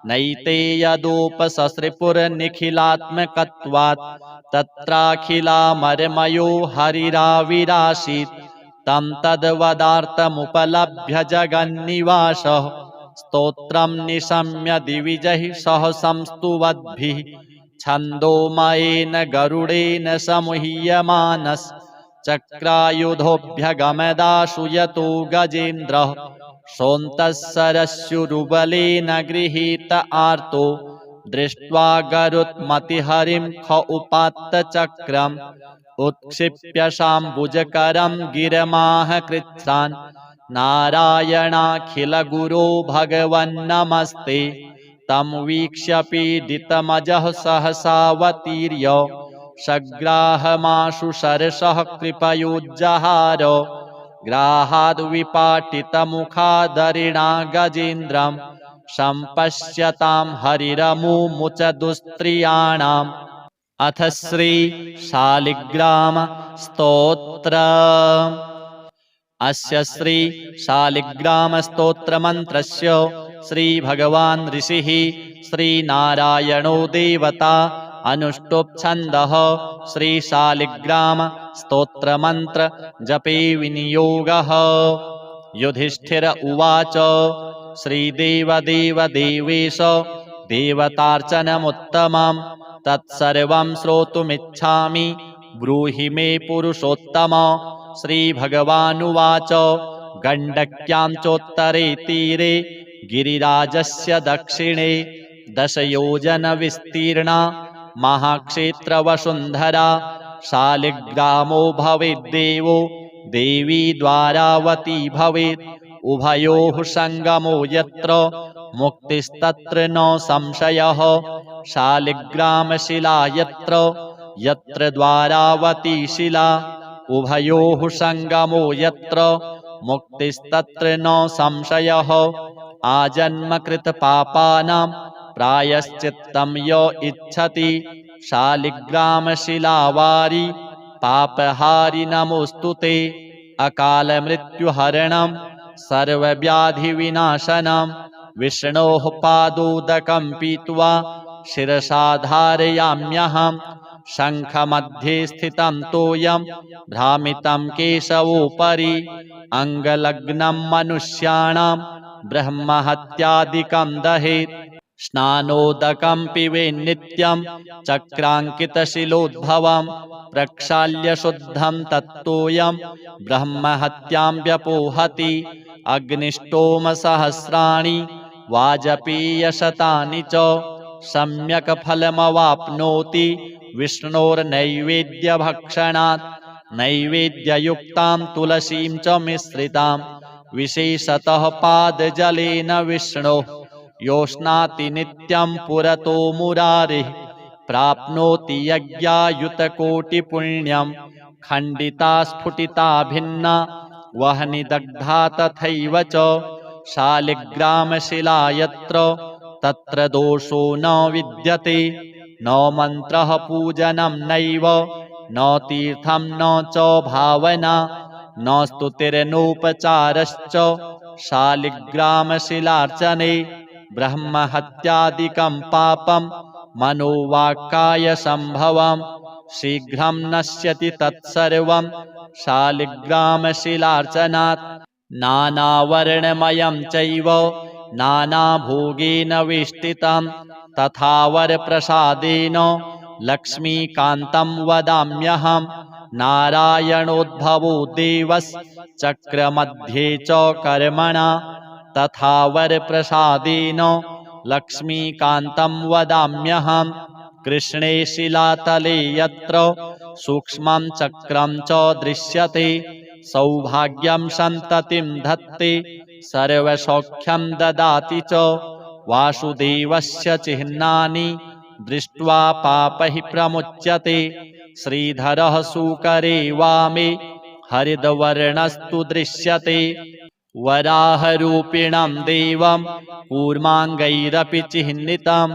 नैते यदोपससृपुर्निखिलात्मकत्वात् तत्राखिलामरमयो हरिराविरासीत् तं तद्वदार्थमुपलभ्य जगन्निवासः स्तोत्रं निशम्य दिविजैः सह संस्तुवद्भिः छन्दोमयेन गरुडेन समुह्यमानश्चक्रायुधोऽभ्यगमदाशु यतो गजेन्द्रः सोऽन्तः सरस्युरुबलेन गृहीत आर्तो दृष्ट्वा गरुत्मतिहरिं ख उपात्तचक्रम् उत्क्षिप्य शाम्बुजकरं गिरमाह कृच्छ्रान् नारायणाखिलगुरो भगवन्नमस्ते तं वीक्ष्य पीडितमजः सहसावतीर्य सग्राहमाशु सरसः कृपयोज्जहार ग्राहाद्विपाटितमुखादरिणा गजेन्द्रं सम्पश्यतां हरिरमुमुच दुस्त्रियाणाम् अथ श्री शालिग्राम स्तोत्र अस्य श्री शालिग्राम स्तोत्रमन्त्रस्य श्री भगवान् ऋषिः श्रीनारायणो देवता अनुष्टुप् छन्दः श्री शालिग्राम स्तोत्रमन्त्र जपे विनियोगः युधिष्ठिर उवाच श्रीदेवदेव देवेश देवतार्चनमुत्तमम् तत्सर्वं श्रोतुमिच्छामि ब्रूहि मे पुरुषोत्तम श्रीभगवानुवाच गण्डक्यां चोत्तरे तीरे गिरिराजस्य दक्षिणे 10 योजनविस्तीर्णा महाक्षेत्रवसुन्धरा शालिग्रामो भवेद्देवो देवी द्वारावती भवेत् उभयोः सङ्गमो यत्र मुक्तिस्तत्र न संशयः शालिग्रामशिला यत्र यत्र द्वारावती शिला उभयोः सङ्गमो यत्र मुक्तिस्तत्र न संशयः आजन्मकृतपापानां प्रायश्चित्तं य इच्छति शालिग्रामशिलावारि पापहारि नमोऽस्तु ते अकालमृत्युहरणं सर्वव्याधिविनाशनं विष्णोः पादोदकं पीत्वा शिरसा धारयाम्यहं शङ्खमध्ये स्थितं तोयं भ्रामितं केशवोपरि अङ्गलग्नं मनुष्याणां ब्रह्महत्यादिकं दहेत् स्नानोदकं पिबेन्नित्यं चक्राङ्कितशिलोद्भवं प्रक्षाल्य शुद्धं तत्तोयं ब्रह्महत्यां व्यपोहति अग्निष्टोमसहस्राणि वाजपेयशतानि च सम्यक् फलमवाप्नोति विष्णोर्नैवेद्यभक्षणात् नैवेद्ययुक्तां तुलसीं च मिश्रितां विशेषतः पादजलेन विष्णोः योष्णाति नित्यं पुरतो मुरारिः प्राप्नोति यज्ञायुतकोटिपुण्यं खण्डिता स्फुटिता भिन्ना वह्निदग्धा तथैव च शालिग्रामशिला यत्र तत्र दोषो न विद्यते न मन्त्रः पूजनं नैव न तीर्थं न च भावना न स्तुतिर्नोपचारश्च शालिग्रामशिलार्चने ब्रह्महत्यादिकं पापं मनोवाक्कायसम्भवं शीघ्रं नश्यति तत्सर्वं शालिग्रामशिलार्चनात् नानावर्णमयं चैव नानाभोगेन वेष्टितं तथा वरप्रसादेन लक्ष्मीकान्तं वदाम्यहं नारायणोद्भवो देवश्चक्रमध्ये च कर्मणा तथा वरप्रसादेन लक्ष्मीकान्तं वदाम्यहं कृष्णे शिलातले यत्र सूक्ष्मं चक्रं च दृश्यते सौभाग्यं सन्ततिं धत्ते सर्वसौख्यं ददाति च वासुदेवस्य चिह्नानि दृष्ट्वा पापैः प्रमुच्यते श्रीधरः सूकरे वामे हरिद्वर्णस्तु दृश्यते वराहरूपिणं देवं कूर्माङ्गैरपि चिह्नितं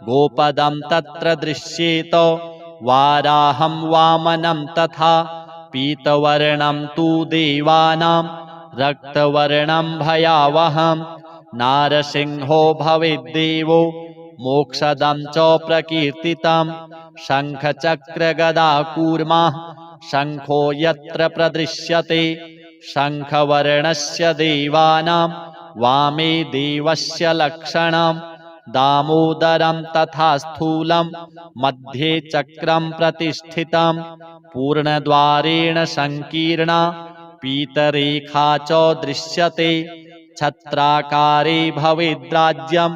गोपदं तत्र दृश्येत वाराहं वामनं तथा पीतवर्णं तु देवानां रक्तवर्णं भयावहं नारसिंहो भवेद्देवो मोक्षदं च प्रकीर्तितं शङ्खचक्रगदाकूर्माः शङ्खो यत्र प्रदृश्यते शङ्खवर्णस्य देवानां वामे देवस्य लक्षणं दामोदरं तथा स्थूलं मध्ये चक्रं प्रतिष्ठितं पूर्णद्वारेण संकीर्णा पीतरेखा च दृश्यते छत्राकारे भवेद्राज्यं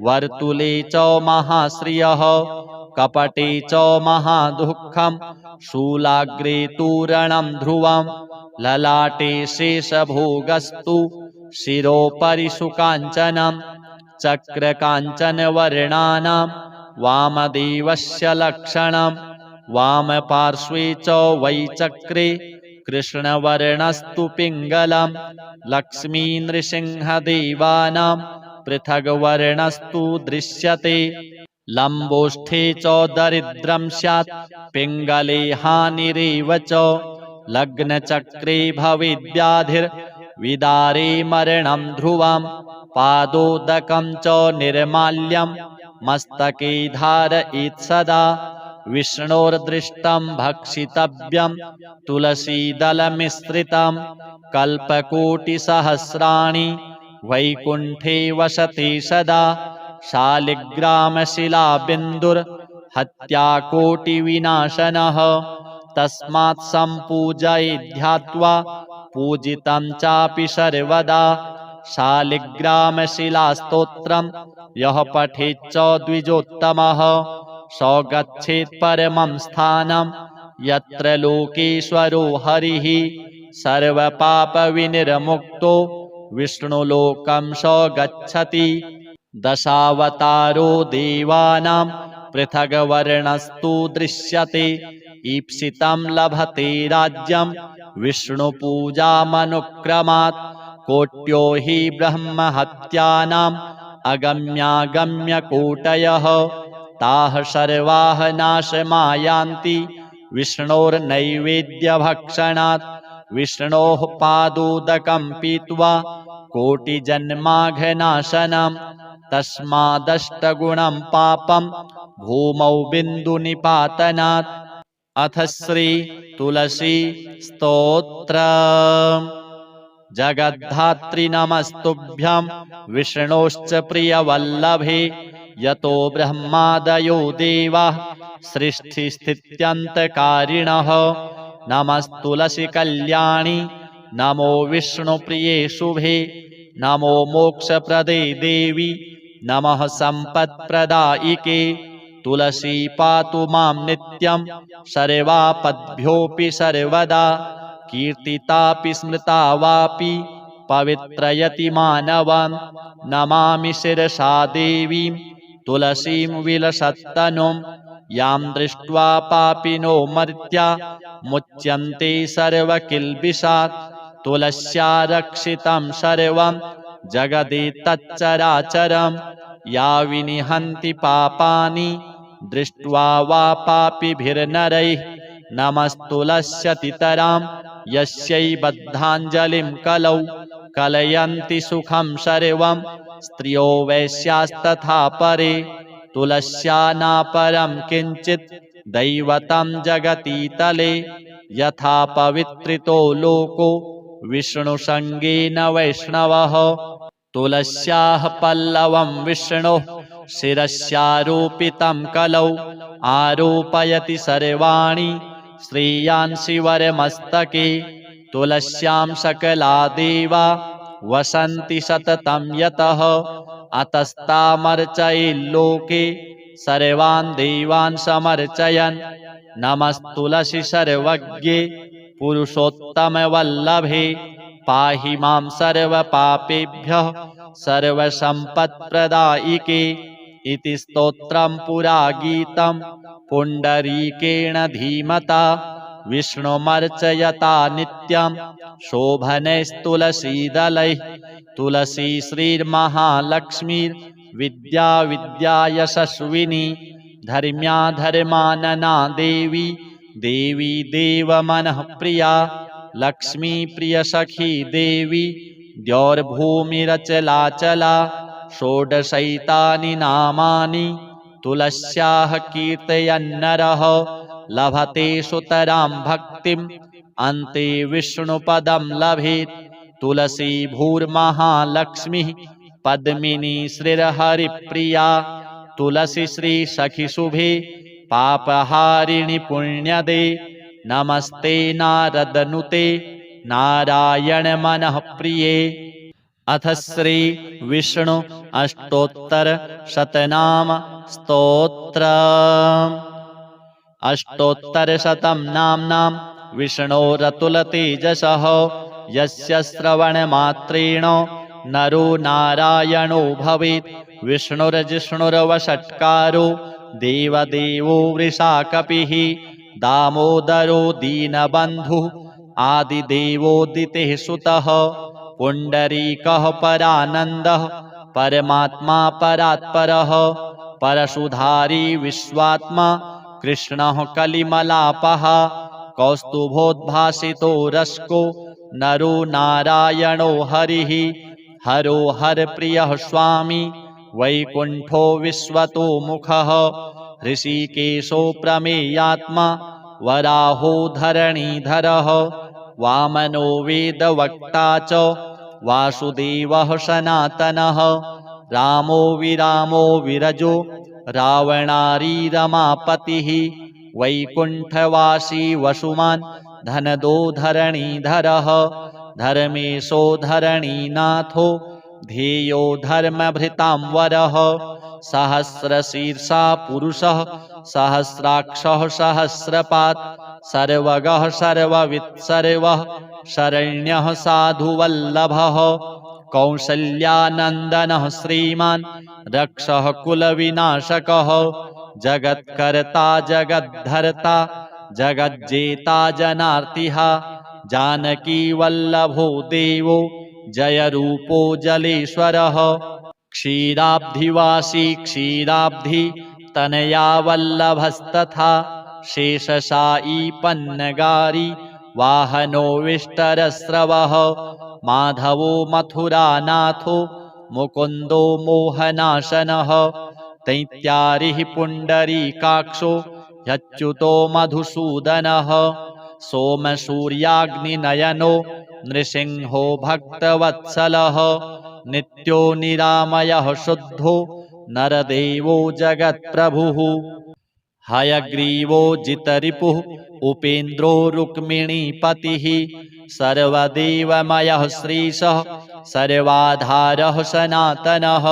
वर्तुले च महाश्रियः कपटे च महादुःखं शूलाग्रे तूरणं ध्रुवं ललाटे शेषभोगस्तु शिरोपरि सुकाञ्चनं चक्रकाञ्चनवर्णानां वामदेवस्य लक्षणं वामपार्श्वे च वै चक्रे कृष्णवर्णस्तु पिङ्गलं लक्ष्मीनृसिंहदेवानां पृथग्वर्णस्तु दृश्यते लम्बोष्ठे च दरिद्रं स्यात् पिङ्गले हानिरेव च लग्नचक्रे भवेद्व्याधिर्विदारे मरणं ध्रुवं पादोदकं च निर्माल्यं मस्तके धारयेत् सदा विष्णोर्दृष्टं भक्षितव्यं तुलसीदलमिश्रितं कल्पकोटिसहस्राणि वैकुण्ठे वसति सदा शालिग्रामशिलाबिन्दुर्हत्याकोटिविनाशनः तस्मात् सम्पूजयेद्ध्यात्वा पूजितं चापि सर्वदा शालिग्रामशिलास्तोत्रं यः पठेच्च द्विजोत्तमः स गच्छेत् परमं स्थानं यत्र लोकेश्वरो हरिः सर्वपापविनिर्मुक्तो विष्णुलोकं स गच्छति। दशावतारो देवानां पृथग्वर्णस्तु दृश्यते। ईप्सितं लभते राज्यं विष्णुपूजामनुक्रमात्। कोट्यो हि ब्रह्महत्यानाम् अगम्यागम्यकोटयः। ताः सर्वाः नाशमायान्ति विष्णोर्नैवेद्यभक्षणात्। विष्णोः पादोदकं पीत्वा कोटिजन्माघनाशनम्। तस्मादष्टगुणं पापं भूमौ बिन्दुनिपातनात्। अथ श्री तुलसी स्तोत्र। जगद्धात्री नमस्तुभ्यं विष्णोश्च प्रियवल्लभे। यतो ब्रह्मादयो देवाः सृष्टिस्थित्यन्तकारिणः। नमस्तुलसी कल्याणी नमो विष्णुप्रिये शुभे। नमो मोक्षप्रदे देवी नमः सम्पत्प्रदायिके। तुलसी पातु मां नित्यं सर्वापद्भ्योऽपि सर्वदा। कीर्तितापि स्मृता वापि पवित्रयति मानवं। नमामि शिरसा देवीं तुलसीं विलसत्तनुं। यां दृष्ट्वा पापिनो मर्त्या मुच्यन्ते सर्वकिल्बिषात्। तुलस्या रक्षितं सर्वं जगदेतच्चराचरं। या विनिहन्ति पापानि दृष्ट्वा वा पापिभिर्नरैः। नमस्तुलस्यतितरां यस्यै बद्धाञ्जलिं कलौ। कलयन्ति सुखं सर्वं स्त्रियो वैश्यास्तथा परे। तुलस्या नापरं किञ्चित् दैवतं जगतीतले। यथा पवित्रितो लोको विष्णुसङ्गेन वैष्णवः। तुलस्याः पल्लवं विष्णोः शिरस्यारोपितं कलौ। आरोपयति सर्वाणि श्रेयांसि वरमस्तके। तुलस्यां सकला देवा वसन्ति सततं यतः। अतस्तामर्चयेल्लोके सर्वान् देवान् समर्चयन्। नमस्तुलसी सर्वज्ञे पुरुषोत्तमवल्लभे। पाहि मां सर्वपापेभ्यः सर्वसम्पत्प्रदायिके। इति स्तोत्रं पुरा गीतं पुण्डरीकेण धीमता। विष्णुमर्चयता नित्यं शोभनैस्तुलसीदलैः। तुलसी श्रीर्महालक्ष्मीर्विद्या विद्या यशस्विनी। धर्म्या धर्मानना देवी देवी देवमनः प्रिया। लक्ष्मी प्रियसखी देवी द्यौर्भूमिरचलाचला। षोडशैतानि नामानि तुलस्याः कीर्तयन्नरः। लभते सुतरां भक्तिम् अन्ते विष्णुपदं लभेत्। तुलसी भूर्महालक्ष्मीः पद्मिनी श्रीर्हरिप्रिया। तुलसी श्रीसखिशुभे पापहारिणि पुण्यदे। नमस्ते नारदनुते नारायण मनः प्रिये। अथ श्री विष्णु अष्टोत्तर शतनाम स्तोत्र। अष्टोत्तरशतं नाम्नां विष्णोरतुलतेजसः। यस्य श्रवणमात्रेण नरो नारायणो भवेत्। विष्णुर्जिष्णुर्वषट्कारो देवदेवो वृषाकपिः। दामोदरो दीनबन्धुः आदिदेवोदितेः सुतः। पुण्डरीकः परानन्दः परमात्मा परात्परः। परशुधारी विश्वात्मा कृष्णः कलिमलापः। कौस्तुभोद्भासितो रस्को नरो नारायणो हरिः। हरो हरप्रियः स्वामी वैकुण्ठो विश्वतो मुखः। ऋषिकेशो प्रमेयात्मा वराहो धरणीधरः। वामनो वेदवक्ता च वासुदेवः सनातनः। रामो विरामो विरजो रावणारी रमापतिः। वैकुण्ठवासी वसुमान् धनदो धरणीधरः। धर्मेशो धरणीनाथो ध्येयो धर्मभृतांवरः। सहस्रशीर्षा पुरुषः सहस्राक्षः सहस्रपात्। सर्वगः सर्ववित् सर्वः शरण्यः साधुवल्लभः। कौसल्यानन्दनः श्रीमान् रक्षः कुलविनाशकः जगत्कर्ता जगद्धर्ता जगज्जेता जनार्तिः जानकी वल्लभो देवो जयरूपो जलेश्वरः क्षीराब्धिवासी क्षीराब्धि तनया वल्लभस्तथा शेषशायी पन्नगारी वाहनो विष्टरस्रवः माधवो मथुरानाथो मुकुन्दो मोहनाशनः दैत्यारिः पुण्डरीकाक्षो ह्यच्युतो मधुसूदनः सोमसूर्याग्निनयनो नृसिंहो भक्तवत्सलः नित्यो निरामयः शुद्धो नरदेवो जगत्प्रभुः हयग्रीवो जितरिपुः उपेन्द्रो रुक्मिणीपतिः सर्वदेवमयः श्रीशः सर्वाधारः सनातनः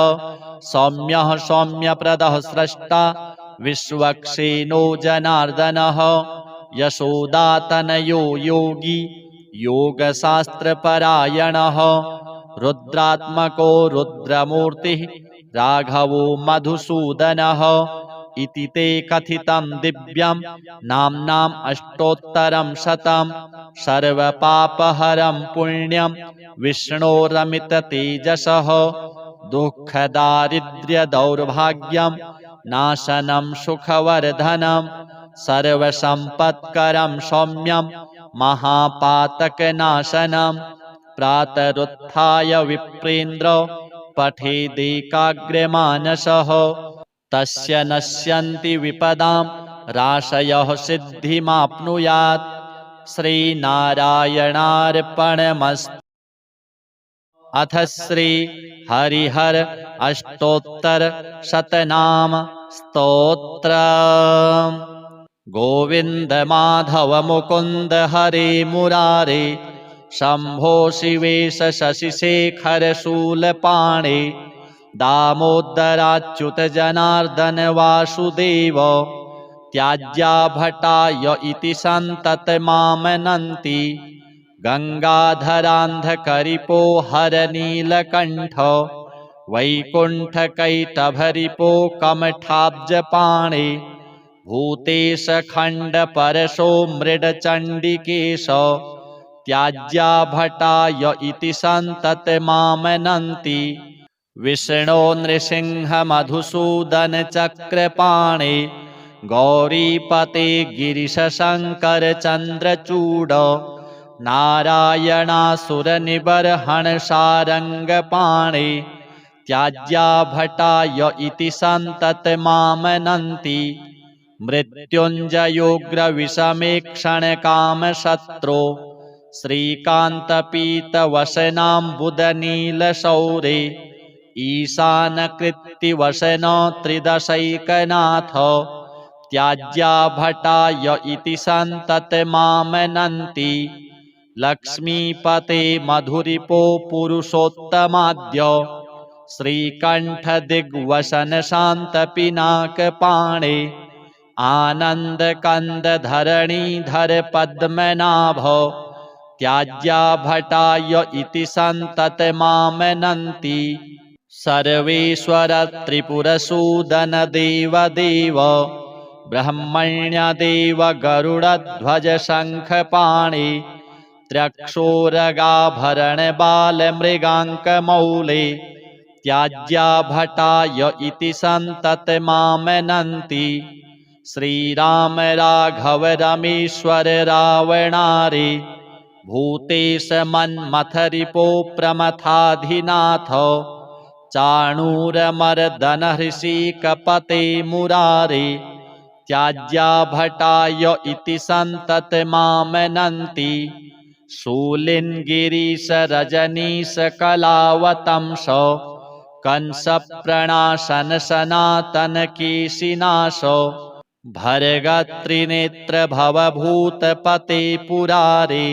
सौम्यः सौम्यप्रदः स्रष्टा विश्वक्सेनो जनार्दनः यशोदातनयो योगी योगशास्त्रपरायणः रुद्रात्मको रुद्रमूर्तिः राघवो मधुसूदनः इति ते कथितं दिव्यं नाम्नाम् अष्टोत्तरं शतं सर्वपापहरं पुण्यं विष्णोरमिततेजसः दुःखदारिद्र्यदौर्भाग्यं नाशनं सुखवर्धनं सर्वसम्पत्करं सौम्यं महापातकनाशनं प्रातरुत्थाय विप्रेन्द्र पठेदेकाग्र्यमानसः तस्य नश्यन्ति विपदां राशयः सिद्धिमाप्नुयात् श्रीनारायणार्पणमस्तु। अथ श्री हरिहर अष्टोत्तर शतनाम स्तोत्र। गोविंद माधव मुकुंद हरे मुरारे शंभो शिवेश शशिशेखर शूलपाणे दामोदराच्युत जनार्दन वासुदेव त्याज्या भटाय इति सन्ततमामनन्ति गंगाधरान्धकरिपो हरनीलकण्ठ वैकुण्ठकैटभरिपो कमठाब्जपाणे भूतेश खण्डपरशो मृडचण्डिकेश त्याज्या भटाय इति सन्ततमामनन्ति विष्णो नृसिंह मधुसूदन चक्रपाणे गौरीपते गिरिशशङ्कर चन्द्रचूड नारायणासुरनिबर्हण सारङ्गपाणे त्याज्या भटाय इति सन्ततमामनन्ति मृत्युञ्जयोग्रविषमेक्षणकामशत्रो श्रीकान्तपीतवसनाम्बुदनीलशौरे ईशानकृत्तिवसन त्रिदशैकनाथ त्याज्या भटाय इति सन्ततमामनन्ति लक्ष्मीपते मधुरिपो पुरुषोत्तमाद्य श्रीकण्ठदिग्वसन शान्तपिनाकपाणे आनन्दकन्दधरणीधर पद्मनाभ त्याज्या भटाय इति सन्ततमामनन्ति सर्वेश्वर त्रिपुरसूदन देवदेव ब्रह्मण्यदेव गरुडध्वज शङ्खपाणे त्र्यक्षोरगाभरण बालमृगाङ्कमौले त्याज्या भटाय इति सन्ततमामनन्ति श्रीराम राघव रमेश्वर रावणारे भूतेश मन्मथरिपो प्रमथाधिनाथ चाणूरमर्दन हृषिकपते मुरारे त्याज्या भटाय इति सन्ततमामनन्ति शूलिन्गिरीश रजनीश कलावतंस कंसप्रणाशन सनातन केशिनाश भर्गत्रिनेत्र भवभूतपते पुरारे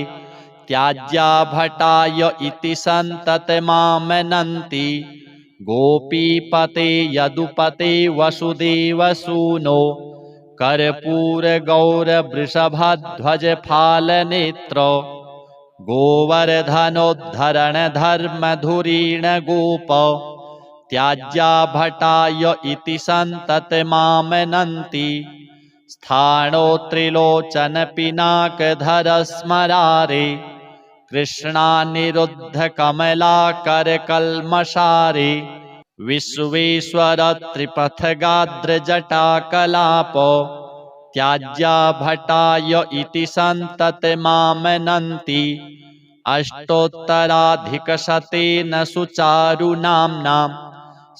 त्याज्या भटाय इति सन्ततमामनन्ति गोपीपते यदुपते वसुदेवसूनो कर्पूर गौर वृषभध्वज फालनेत्र गोवर्धनोद्धरणधर्मधुरीण गोप त्याज्या भटाय इति सन्ततमामनन्ति स्थाणो त्रिलोचन पिनाकधर स्मरारे कृष्णानिरुद्धकमलाकरकल्मषारे विश्वेश्वर त्रिपथगाद्रजटाकलाप त्याज्या भटाय इति सन्ततमामनन्ति अष्टोत्तराधिकशतेन सुचारुनाम्नां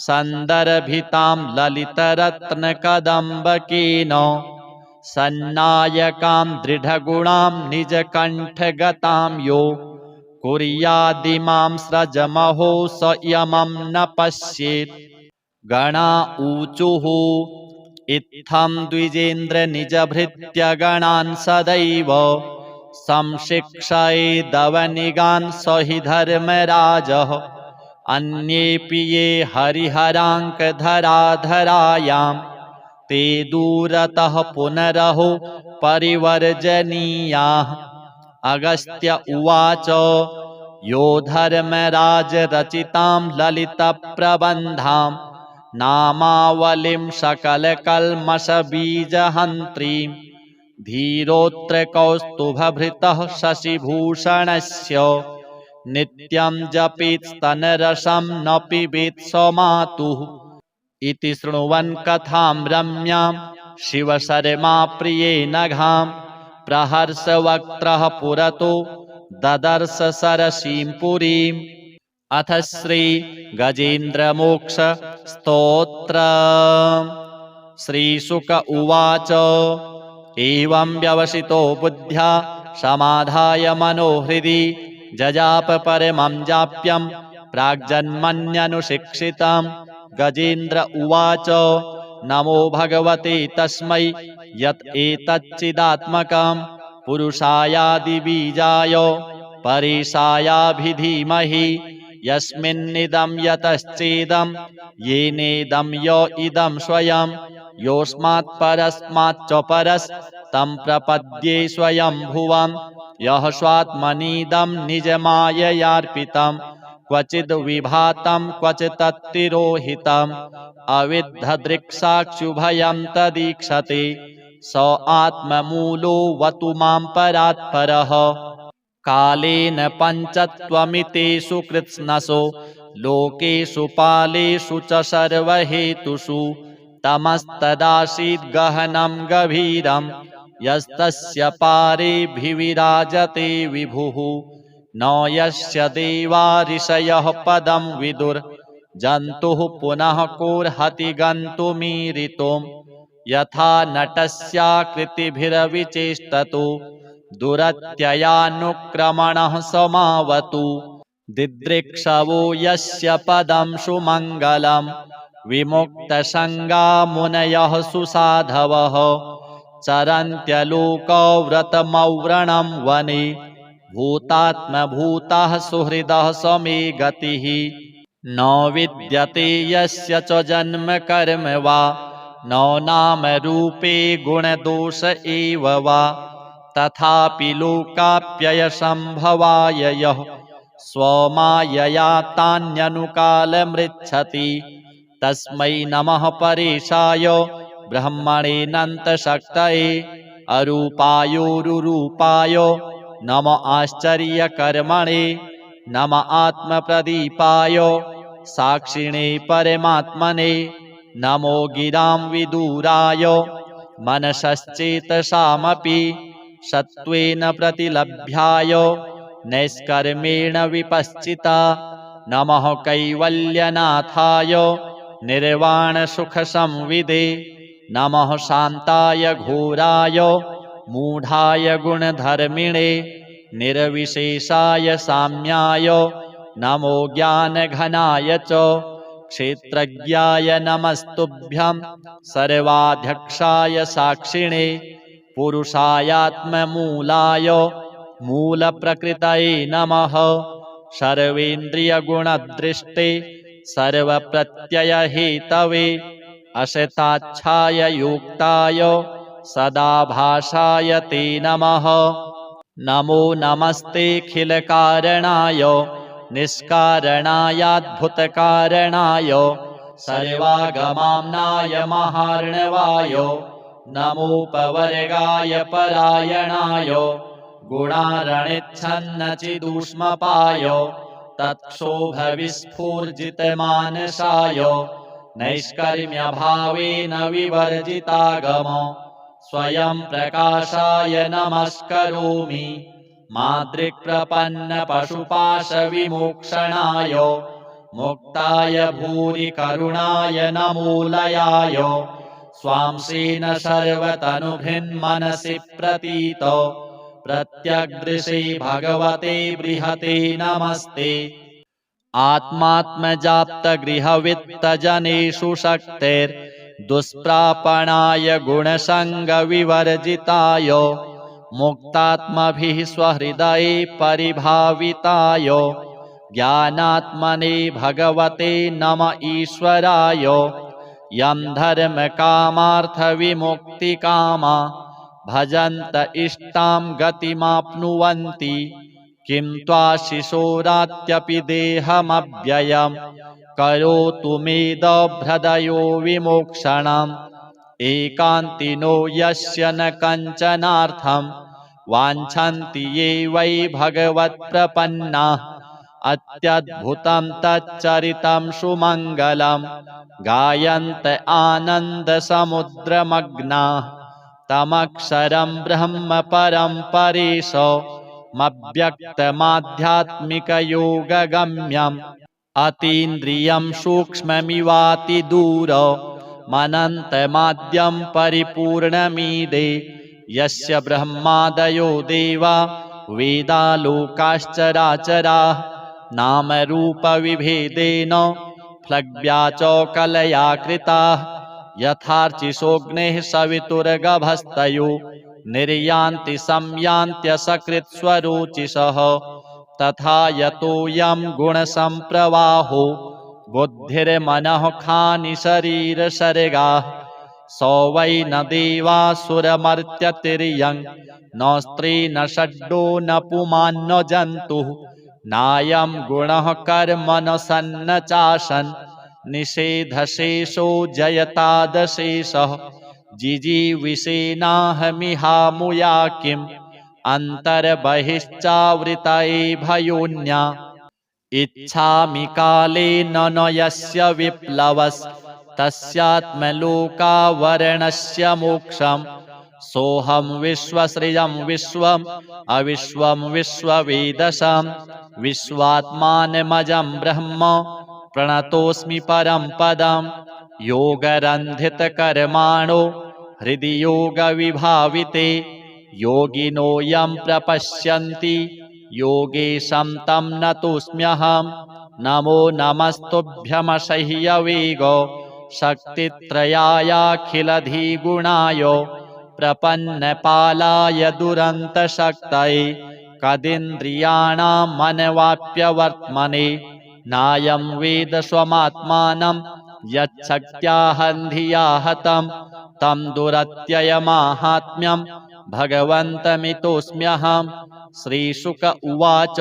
सन्दर्भितां ललितरत्नकदम्बकेन सन्नायकां दृढगुणां निजकण्ठगतां यो कुर्यादिमां स्रजमहो स यमं न पश्येत्। गणा ऊचुः इत्थं द्विजेन्द्र निजभृत्यगणान् सदैव संशिक्षयेदवनिगान् स हि धर्मराजः अन्येऽपि ये हरिहराङ्कधराधरायां ते दूरतः पुनरहो परिवर्जनीयाः। अगस्त्य उवाच यो धर्मराजरचितां ललितप्रबन्धां नामावलिं सकलकल्मषबीजहन्त्रीं धीरोऽत्र कौस्तुभभृतः शशिभूषणस्य नित्यं जपेत्स्तनरसं न पिबेत् स मातुः इति शृण्वन् कथां रम्यां शिवशर्मा प्रियेण घां प्रहर्षवक्त्रः पुरतो ददर्श सरसीं पुरीम्। अथ श्री गजेन्द्रमोक्ष स्तोत्र। श्रीशुक उवाच एवं व्यवसितो बुद्ध्या समाधाय मनोहृदि जजाप परमं जाप्यं प्राग्जन्मन्यनुशिक्षितं। गजेन्द्र उवाच नमो भगवते तस्मै यत् एतच्चिदात्मकं पुरुषायादिबीजाय परेशायाभिधीमहि यस्मिन्निदं यतश्चेदं येनेदं य इदं स्वयं योऽस्मात् परस्माच्च परस्तं प्रपद्ये स्वयंभुवं यः स्वात्मनीदं निजमाययार्पितं क्वचिद् विभातं क्वचित्तिरोहितम् अविद्धदृक्साक्षुभयं तदीक्षते स आत्ममूलो वतु मां परात्परः। कालेन पञ्चत्वमितेषु कृत्स्नसो लोकेषु पालेषु च सर्वहेतुषु तमस्तदासीद् गहनं गभीरं यस्तस्य पारेऽभिविराजते विभुः न यस्य देवा ऋषयः पदं विदुर् जन्तुः पुनः कोर्हति गन्तुमीरितुं यथा नटस्याकृतिभिरविचेष्टतो दुरत्ययानुक्रमणः समावतु दिदृक्षवो यस्य पदं सुमङ्गलं विमुक्तसङ्गा मुनयः सुसाधवः चरन्त्यलोकव्रतमव्रणं वने भूतात्मभूताः सुहृदः समे गतिः न विद्यते यस्य च जन्म कर्म वा न नाम रूपे गुणदोष एव वा तथापि लोकाप्ययसम्भवाय यः स्वमायया तान्यनुकालमृच्छति तस्मै नमः परेशाय ब्रह्मणेऽनन्तशक्तये अरूपायोरुरूपाय नम आश्चर्यकर्मणे नम आत्मप्रदीपाय साक्षिणे परमात्मने नमो गिरां विदुराय मनसश्चेतसामपि सत्त्वेन प्रतिलभ्याय नैष्कर्मेण विपश्चिता नमः कैवल्यनाथाय निर्वाणसुखसंविदे नमः शान्ताय घोराय मूढाय गुणधर्मिणे निर्विशेषाय साम्याय नमो ज्ञानघनाय च क्षेत्रज्ञाय नमस्तुभ्यं सर्वाध्यक्षाय साक्षिणे पुरुषायात्ममूलाय मूलप्रकृतये नमः सर्वेन्द्रियगुणदृष्टे सर्वप्रत्ययहेतवे अशताच्छाय युक्ताय सदाभासाय ते नमः। नमो नमस्तेऽखिलकारणाय निष्कारणायाद्भुतकारणाय सर्वागमाम्नाय महार्णवाय नमोपवर्गाय परायणाय गुणारणिच्छन्नचिदूष्मपाय तत्क्षोभविस्फूर्जितमानसाय नैष्कर्म्यभावेन विवर्जितागम स्वयं प्रकाशाय नमस्करोमि मादृक्प्रपन्नपशुपाशविमोक्षणाय मुक्ताय भूरि करुणाय नमोलयाय स्वांसेन सर्वतनुभिन्मनसि प्रतीत प्रत्यग्दृशे भगवते बृहते नमस्ते आत्मात्मजाप्तगृहवित्तजनेषु शक्तिर्दुष्प्रापणाय गुणसङ्गविवर्जिताय मुक्तात्मभिः स्वहृदये परिभाविताय ज्ञानात्मने भगवते नम ईश्वराय यं धर्मकामार्थविमुक्तिकामा भजन्त इष्टां गतिमाप्नुवन्ति किं त्वाशिशोरात्यपि देहमव्ययम् करोतु मेदभ्रदयो विमोक्षणम् एकान्तिनो यस्य न कञ्चनार्थं वाञ्छन्ति ये वै भगवत्प्रपन्नाः अत्यद्भुतं तच्चरितं सुमङ्गलं गायन्त आनन्दसमुद्रमग्नाः तमक्षरं ब्रह्म परं परेशमव्यक्तमाध्यात्मिकयोगगम्यम् अतीन्द्रियं सूक्ष्ममिवातिदूरमनन्तमाद्यं परिपूर्णमीदे यस्य ब्रह्मादयो देवा वेदालोकाश्चराचराः नामरूपविभेदेन फ्लग्व्या च कलया कृताः यथार्चिषोऽग्नेः सवितुर्गभस्तयो निर्यान्ति संयान्त्यसकृत्स्वरोचिषः तथा यतोऽयं गुणसम्प्रवाहो बुद्धिर्मनः खानि शरीरसर्गाः स वै न देवासुरमर्त्यतिर्यं न स्त्री न षड्डो न पुमान् न जन्तुः नायं गुणः कर्म न सन्न चाशन् निषेधशेषो जयतादशेषः जिजीविषेनाहमिहामुया किम् अन्तर्बहिश्चावृतये भयोन्या इच्छामि कालेन न यस्य विप्लवस्तस्यात्मलोकावरणस्य मोक्षम् सोऽहं विश्वसृजं विश्वम् अविश्वं विश्ववेदसं विश्वात्मानमजं ब्रह्म प्रणतोऽस्मि परं पदं योगरन्धितकर्माणो हृदि योगविभाविते योगिनो यं प्रपश्यन्ति योगेशं तं नतोऽस्म्यहं नमो नमस्तुभ्यमसह्यवेगो शक्तित्रयायाखिलधिगुणाय प्रपन्नपालाय दुरन्तशक्तये कदिन्द्रियाणां मनवाप्यवर्त्मने नायं वेद स्वमात्मानं यच्छक्त्याहन्धिया हतं तं दुरत्ययमाहात्म्यं भगवन्तमितोऽस्म्यहं श्रीशुक उवाच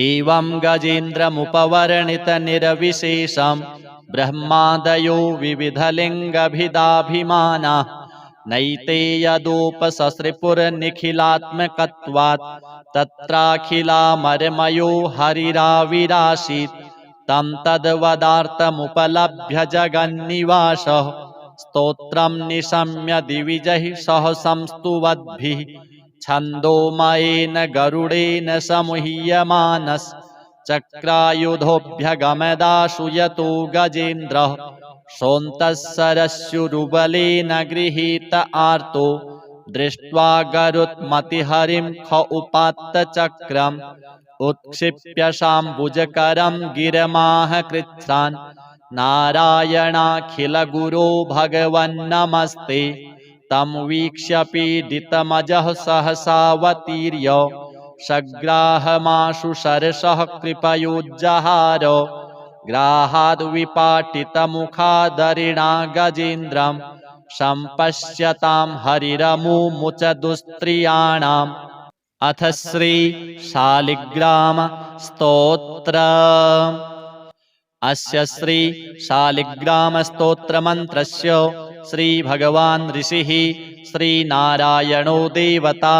एवं गजेन्द्रमुपवर्णितनिरविशेषं ब्रह्मादयो विविधलिङ्गभिदाभिमानाः नैते यदोपससृपुर्निखिलात्मकत्वात् तत्राखिलामरमयो हरिराविरासीत् तं तद्वदार्थमुपलभ्य जगन्निवासः स्तोत्रं निशम्य दिविजैः सह संस्तुवद्भिः छन्दोमयेन गरुडेन समुह्यमानश्चक्रायुधोऽभ्यगमदाशु यतो गजेन्द्रः सोऽन्तःसरस्युरुबलेन गृहीत आर्तो दृष्ट्वा गरुत्मतिहरिं ख उपात्तचक्रम् उत्क्षिप्य शाम्बुजकरं गिरमाह कृच्छ्रान् नारायणाखिलगुरो भगवन्नमस्ते तं वीक्ष्य पीडितमजः सहसावतीर्य सग्राहमाशु सरसः कृपयोज्जहार ग्राहाद्विपाटितमुखादरिणा गजेन्द्रं सम्पश्यतां हरिरमुमुच दुस्त्रियाणाम् अथ श्री शालिग्राम स्तोत्र। अस्य श्री शालिग्राम स्तोत्र मंत्रस्य श्री भगवान् ऋषिः श्रीनारायणो देवता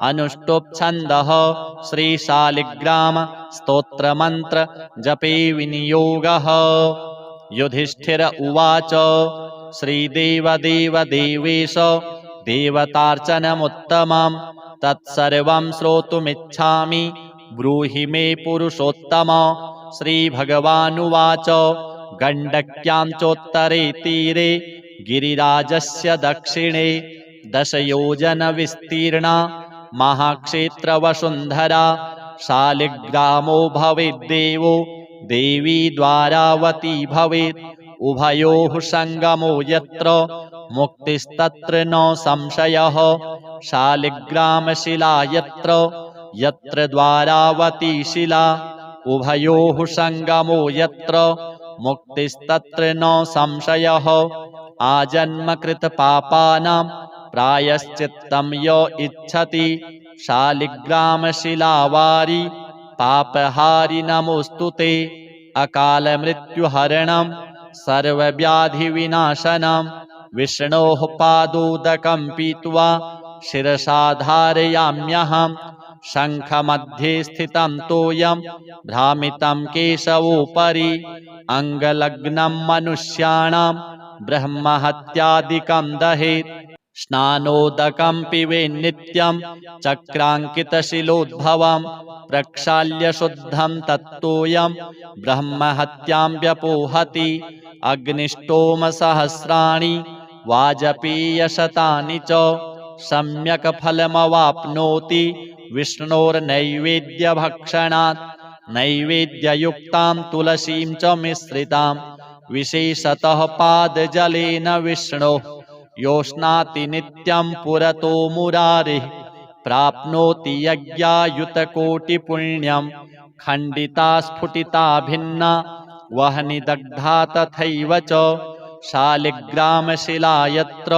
अनुष्टुप् छन्दः श्री शालिग्राम स्तोत्र मंत्र जपे विनियोगः। युधिष्ठिर उवाच श्रीदेवदेव देवेश देवतार्चनमुत्तमं तत्सर्वं श्रोतुमिच्छामि ब्रूहि मे पुरुषोत्तम। श्रीभगवानुवाच गण्डक्यां चोत्तरे तीरे गिरिराजस्य दक्षिणे दशयोजनविस्तीर्णा महाक्षेत्रवसुन्धरा शालिग्रामो भवेद्देवो देवी द्वारावती भवेत्। उभयोः सङ्गमो यत्र मुक्तिस्तत्र न संशयः। शालिग्रामशिला यत्र यत्र द्वारावती शिला उभयोः सङ्गमो यत्र मुक्तिस्तत्र न संशयः। आजन्मकृतपापानां प्रायश्चित्तं य इच्छति शालिग्रामशिलावारि पापहारि नमोऽस्तु ते। अकालमृत्युहरणं सर्वव्याधिविनाशनं विष्णोः पादोदकं पीत्वा शिरसा धारयाम्यहम्। शङ्खमध्ये स्थितं तोयं भ्रामितं केशवोपरि अङ्गलग्नं मनुष्याणां ब्रह्महत्यादिकं दहेत्। स्नानोदकं पिबेन्नित्यं चक्राङ्कितशिलोद्भवं प्रक्षाल्य शुद्धं तत्तोयं ब्रह्महत्यां व्यपोहति। अग्निष्टोमसहस्राणि वाजपेयशतानि च सम्यक् फलमवाप्नोति विष्णोर्नैवेद्यभक्षणात्। नैवेद्ययुक्तां तुलसीं च मिश्रितां विशेषतः पादजलेन विष्णोः योष्णाति नित्यं पुरतो मुरारिः। प्राप्नोति यज्ञायुतकोटिपुण्यं खण्डिता स्फुटिता भिन्ना वह्निदग्धा तथैव च। शालिग्रामशिला यत्र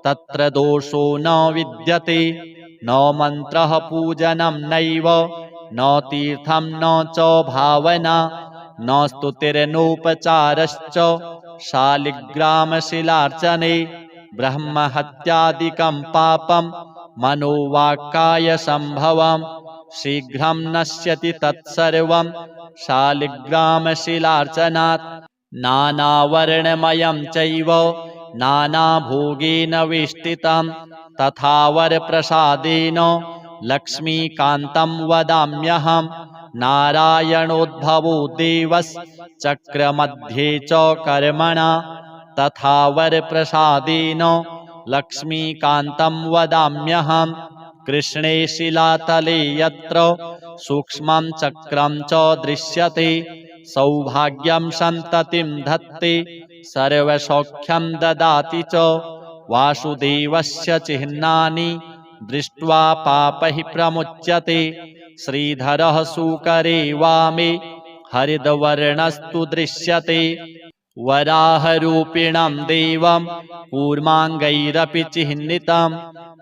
तत्र दोषो न विद्यते न मन्त्रः पूजनं नैव न तीर्थं न च भावना न स्तुतिर्नोपचारश्च शालिग्रामशिलार्चने। ब्रह्महत्यादिकं पापं मनोवाक्कायसम्भवं शीघ्रं नश्यति तत्सर्वं शालिग्रामशिलार्चनात्। नानावर्णमयं चैव नानाभोगेन वेष्टितं तथा वरप्रसादेन लक्ष्मीकान्तं वदाम्यहम्। नारायणोद्भवो देवश्चक्रमध्ये च कर्मणा तथा वरप्रसादेन लक्ष्मीकान्तं वदाम्यहम्। कृष्णे शिलातले यत्र सूक्ष्मं चक्रं च दृश्यते सौभाग्यं सन्ततिं धत्ते सर्वसौख्यं ददाति च। वासुदेवस्य चिह्नानि दृष्ट्वा पापैः प्रमुच्यते। श्रीधरः सूकरे वामे हरिद्वर्णस्तु दृश्यते। वराहरूपिणं देवं कूर्माङ्गैरपि चिह्नितं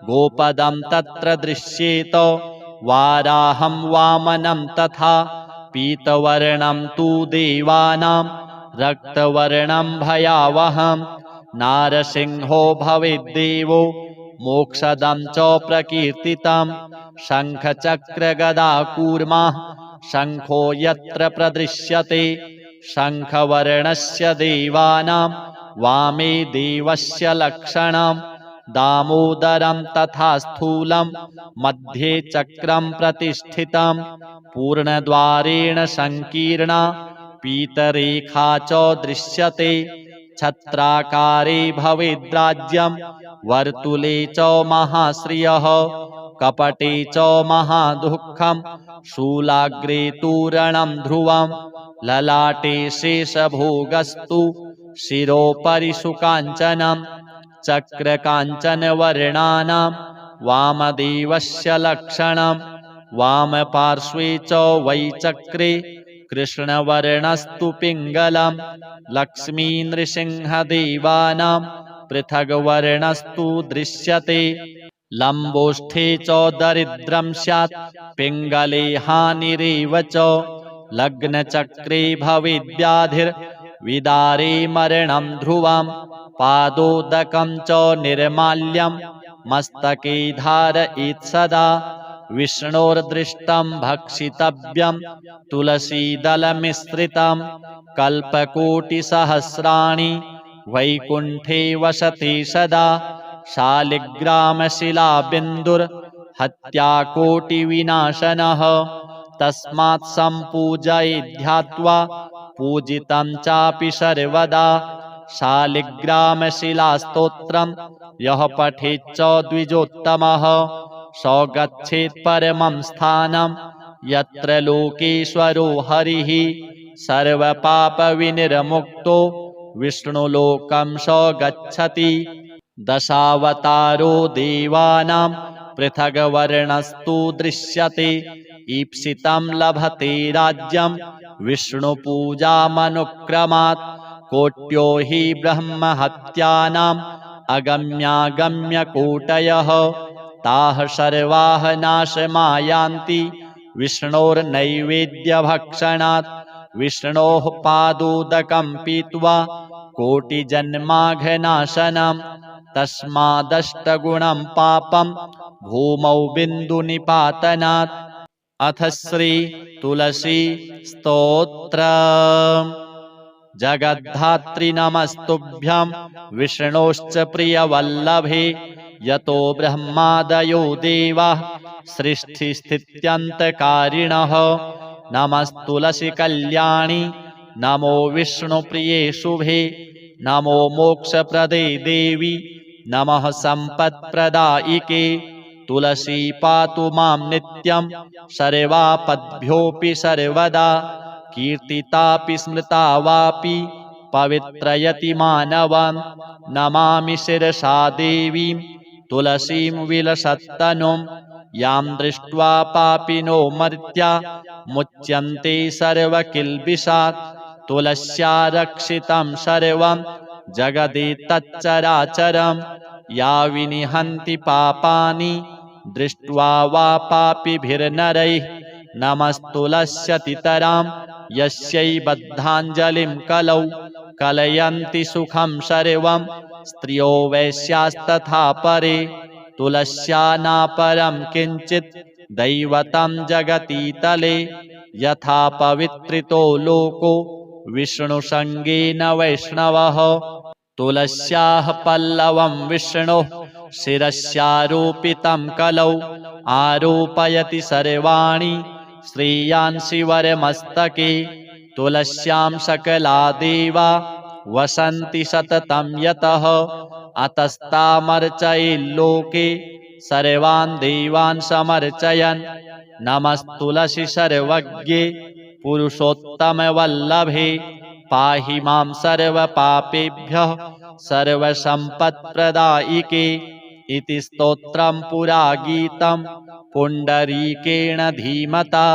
गोपदं तत्र दृश्येत वाराहं वामनं तथा। पीतवर्णं तु देवानां रक्तवर्णं भयावहं नारसिंहो भवेद्देवो मोक्षदं च प्रकीर्तितं। शङ्खचक्रगदाकूर्माः शङ्खो यत्र प्रदृश्यते शङ्खवर्णस्य देवानां वामे देवस्य लक्षणं दामोदरं तथा स्थूलं मध्ये चक्रं प्रतिष्ठितं पूर्णद्वारेण संकीर्णा पीतरेखा च दृश्यते। छत्राकारे भवेद्राज्यं वर्तुले च महाश्रियः कपटे च महादुःखं शूलाग्रे तूरणं ध्रुवं ललाटे शेषभोगस्तु शिरोपरि सुकाञ्चनं चक्रकाञ्चनवर्णानां वामदेवस्य लक्षणं वामपार्श्वे च वै चक्रे कृष्णवर्णस्तु पिङ्गलं लक्ष्मीनृसिंहदेवानां पृथग्वर्णस्तु दृश्यते। लम्बोष्ठे च दरिद्रं स्यात् पिङ्गले हानिरेव च लग्नचक्रे भवेद्व्याधिर्विदारे मरणं ध्रुवम् पादोदकं च निर्माल्यं मस्तके धारयेत् सदा विष्णोर्दृष्टं भक्षितव्यं तुलसीदलमिश्रितं कल्पकोटिसहस्राणि वैकुण्ठे वसति सदा शालिग्रामशिलाबिन्दुर्हत्याकोटिविनाशनः तस्मात् सम्पूजयेत् ध्यात्वा पूजितं चापि सर्वदा शालिग्रामशिलास्तोत्रं यः पठेच्च द्विजोत्तमः स गच्छेत् परमं स्थानं यत्र लोकेश्वरो हरिः सर्वपापविनिर्मुक्तो विष्णुलोकं स गच्छति दशावतारो देवानां पृथग्वर्णस्तु दृश्यते ईप्सितं लभते राज्यं विष्णुपूजामनुक्रमात् कोट्यो हि ब्रह्महत्यानाम् अगम्यागम्यकोटयः ताः सर्वाः नाशमायान्ति विष्णोर्नैवेद्यभक्षणात् विष्णोः पादोदकं पीत्वा कोटिजन्माघनाशनं तस्मादष्टगुणं पापं भूमौ बिन्दुनिपातनात् अथ श्री तुलसी स्तोत्र जगद्धात्री नमस्तुभ्यं विष्णोश्च प्रियवल्लभे यतो ब्रह्मादयो देवाः सृष्टिस्थित्यन्तकारिणः नमस्तुलसी कल्याणी नमो विष्णुप्रिये शुभे नमो मोक्षप्रदे देवी नमः सम्पत्प्रदायिके तुलसी पातु मां नित्यं सर्वापद्भ्योऽपि सर्वदा कीर्तितापि स्मृता वापि पवित्रयति मानवं नमामि शिरसा देवीं तुलसीं विलसत्तनुं यां दृष्ट्वा पापिनो मर्त्या मुच्यन्ते सर्वकिल्बिषात् तुलस्या रक्षितं सर्वं जगदेतच्चराचरं या विनिहन्ति पापानि दृष्ट्वा वा पापिभिर्नरैः नमस्तुलस्यतितरां यस्यै बद्धाञ्जलिं कलौ कलयन्ति सुखं सर्वं स्त्रियो वैश्यास्तथा परे तुलस्या नापरं किञ्चित् दैवतं जगतीतले यथा पवित्रितो लोको विष्णुसङ्गेन वैष्णवः तुलस्याः पल्लवं विष्णोः शिरस्यारोपितं कलौ आरोपयति सर्वाणि श्रेयांसि वरमस्तके तुलस्यां सकला देवा वसन्ति सततं यतः अतस्तामर्चयेल्लोके सर्वान् देवान् समर्चयन् नमस्तुलसी सर्वज्ञे पुरुषोत्तमवल्लभे पाहि मां सर्वपापेभ्यः सर्वसम्पत्प्रदायिके इति स्तोत्रं पुरा गीतं पुण्डरीकेण धीमता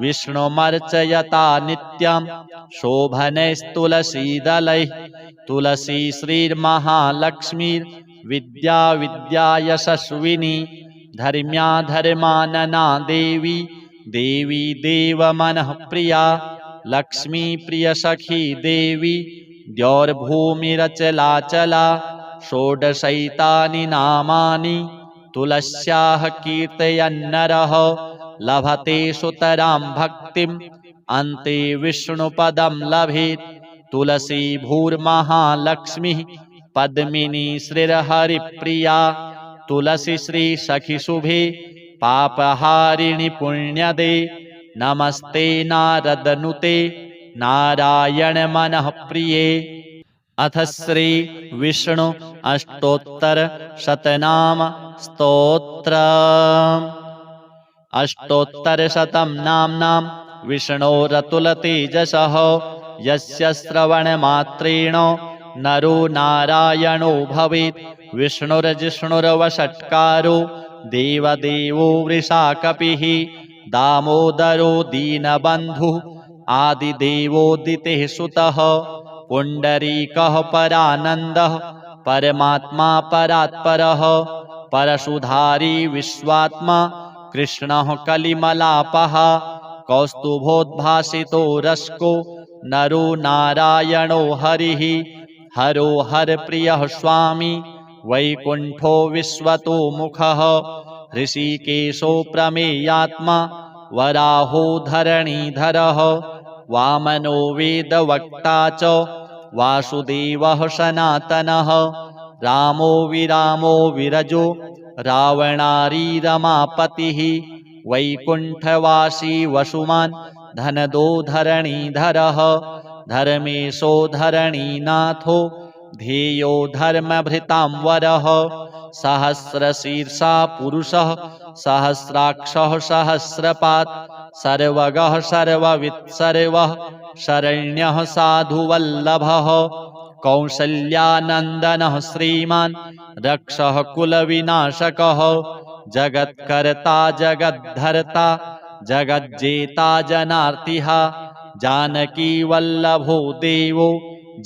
विष्णुमर्चयता नित्यं शोभनैस्तुलसीदलैः तुलसी श्रीर्महालक्ष्मीर्विद्या विद्या यशस्विनी धर्म्या धर्मानना देवी देवी देवमनः प्रिया लक्ष्मी प्रियसखी देवी द्यौर्भूमिरचलाचला षोडशैतानि नामानि तुलस्याः कीर्तयन्नरः लभते सुतरां भक्तिम् अन्ते विष्णुपदं लभेत् तुलसी भूर्महालक्ष्मीः पद्मिनी श्रीर्हरिप्रिया तुलसी श्रीसखिशुभे पापहारिणि पुण्यदे नमस्ते नारदनुते नारायण मनः प्रिये अथ श्री विष्णु अष्टोत्तर शतनाम स्तोत्र अष्टोत्तर शतं नाम्नां विष्णोरतुलतेजसः यस्य श्रवणमात्रेण नरो नारायणो भवेत् विष्णुर्जिष्णुर्वषट्कारो देवदेवो वृषाकपिः दामोदरो दीनबन्धुः आदिदेवोदितेः सुतः पुण्डरीकः परानन्दः परमात्मा परात्परः परशुधारी विश्वात्मा कृष्णः कलिमलापः कौस्तुभोद्भासितो रश्को नरो नारायणो हरिः हरो हरप्रियः स्वामी वैकुण्ठो विश्वतो मुखः ऋषिकेशो प्रमेयात्मा वराहो धरणीधरः वामनो वेदवक्ता च वासुदेवः सनातनः रामो विरामो विरजो रावणारी रमापतिः वैकुण्ठवासी वसुमान् धनदो धरणीधरः धर्मेशो धरणीनाथो ध्येयो धर्मभृतांवरः सहस्रशीर्षा पुरुषः सहस्राक्षः सहस्रपात् सर्वगः सर्ववित् सर्वः शरण्यः साधुवल्लभः कौसल्यानन्दनः श्रीमान् रक्षः कुलविनाशकः जगत्कर्ता जगद्धर्ता जगज्जेता जनार्तिः जानकी वल्लभो देवो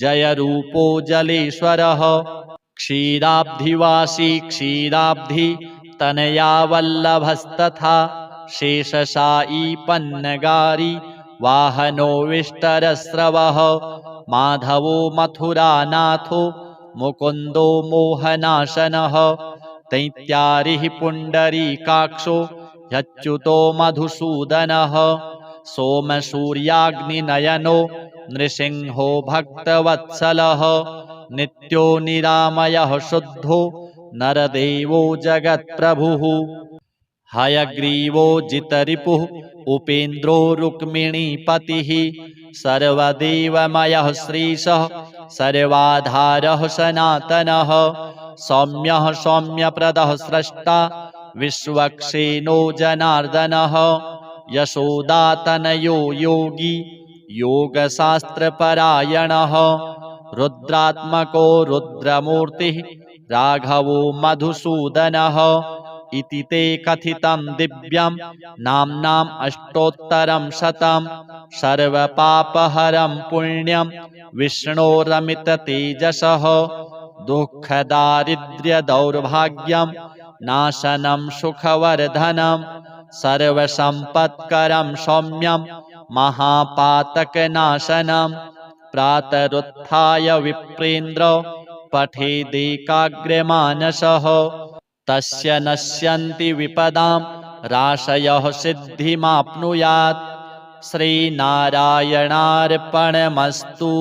जयरूपो जलेश्वरः क्षीराब्धिवासी क्षीराब्धि तनया वल्लभस्तथा शेषशायी पन्नगारी वाहनो विष्टरस्रवः माधवो मथुरानाथो मुकुन्दो मोहनाशनः दैत्यारिः पुण्डरीकाक्षो ह्यच्युतो मधुसूदनः सोमसूर्याग्निनयनो नृसिंहो भक्तवत्सलः नित्यो निरामयः शुद्धो नरदेवो जगत्प्रभुः हयग्रीवो जितरिपुः उपेन्द्रो रुक्मिणीपतिः सर्वदेवमयः श्रीशः सर्वाधारः सनातनः सौम्यः सौम्यप्रदः स्रष्टा विश्वक्सेनो जनार्दनः यशोदातनयो योगी योगशास्त्रपरायणः रुद्रात्मको रुद्रमूर्तिः राघवो मधुसूदनः इति ते कथितं दिव्यं नाम्नाम् अष्टोत्तरं शतं सर्वपापहरं पुण्यं विष्णोरमिततेजसः दुःखदारिद्र्यदौर्भाग्यं नाशनं सुखवर्धनं सर्वसम्पत्करं सौम्यं महापातकनाशनं प्रातरुत्थाय विप्रेन्द्र पठेदेकाग्र्यमानसः तस्य नश्यन्ति विपदां राशयः सिद्धिमाप्नुयात्। श्रीनारायणार्पणमस्तु।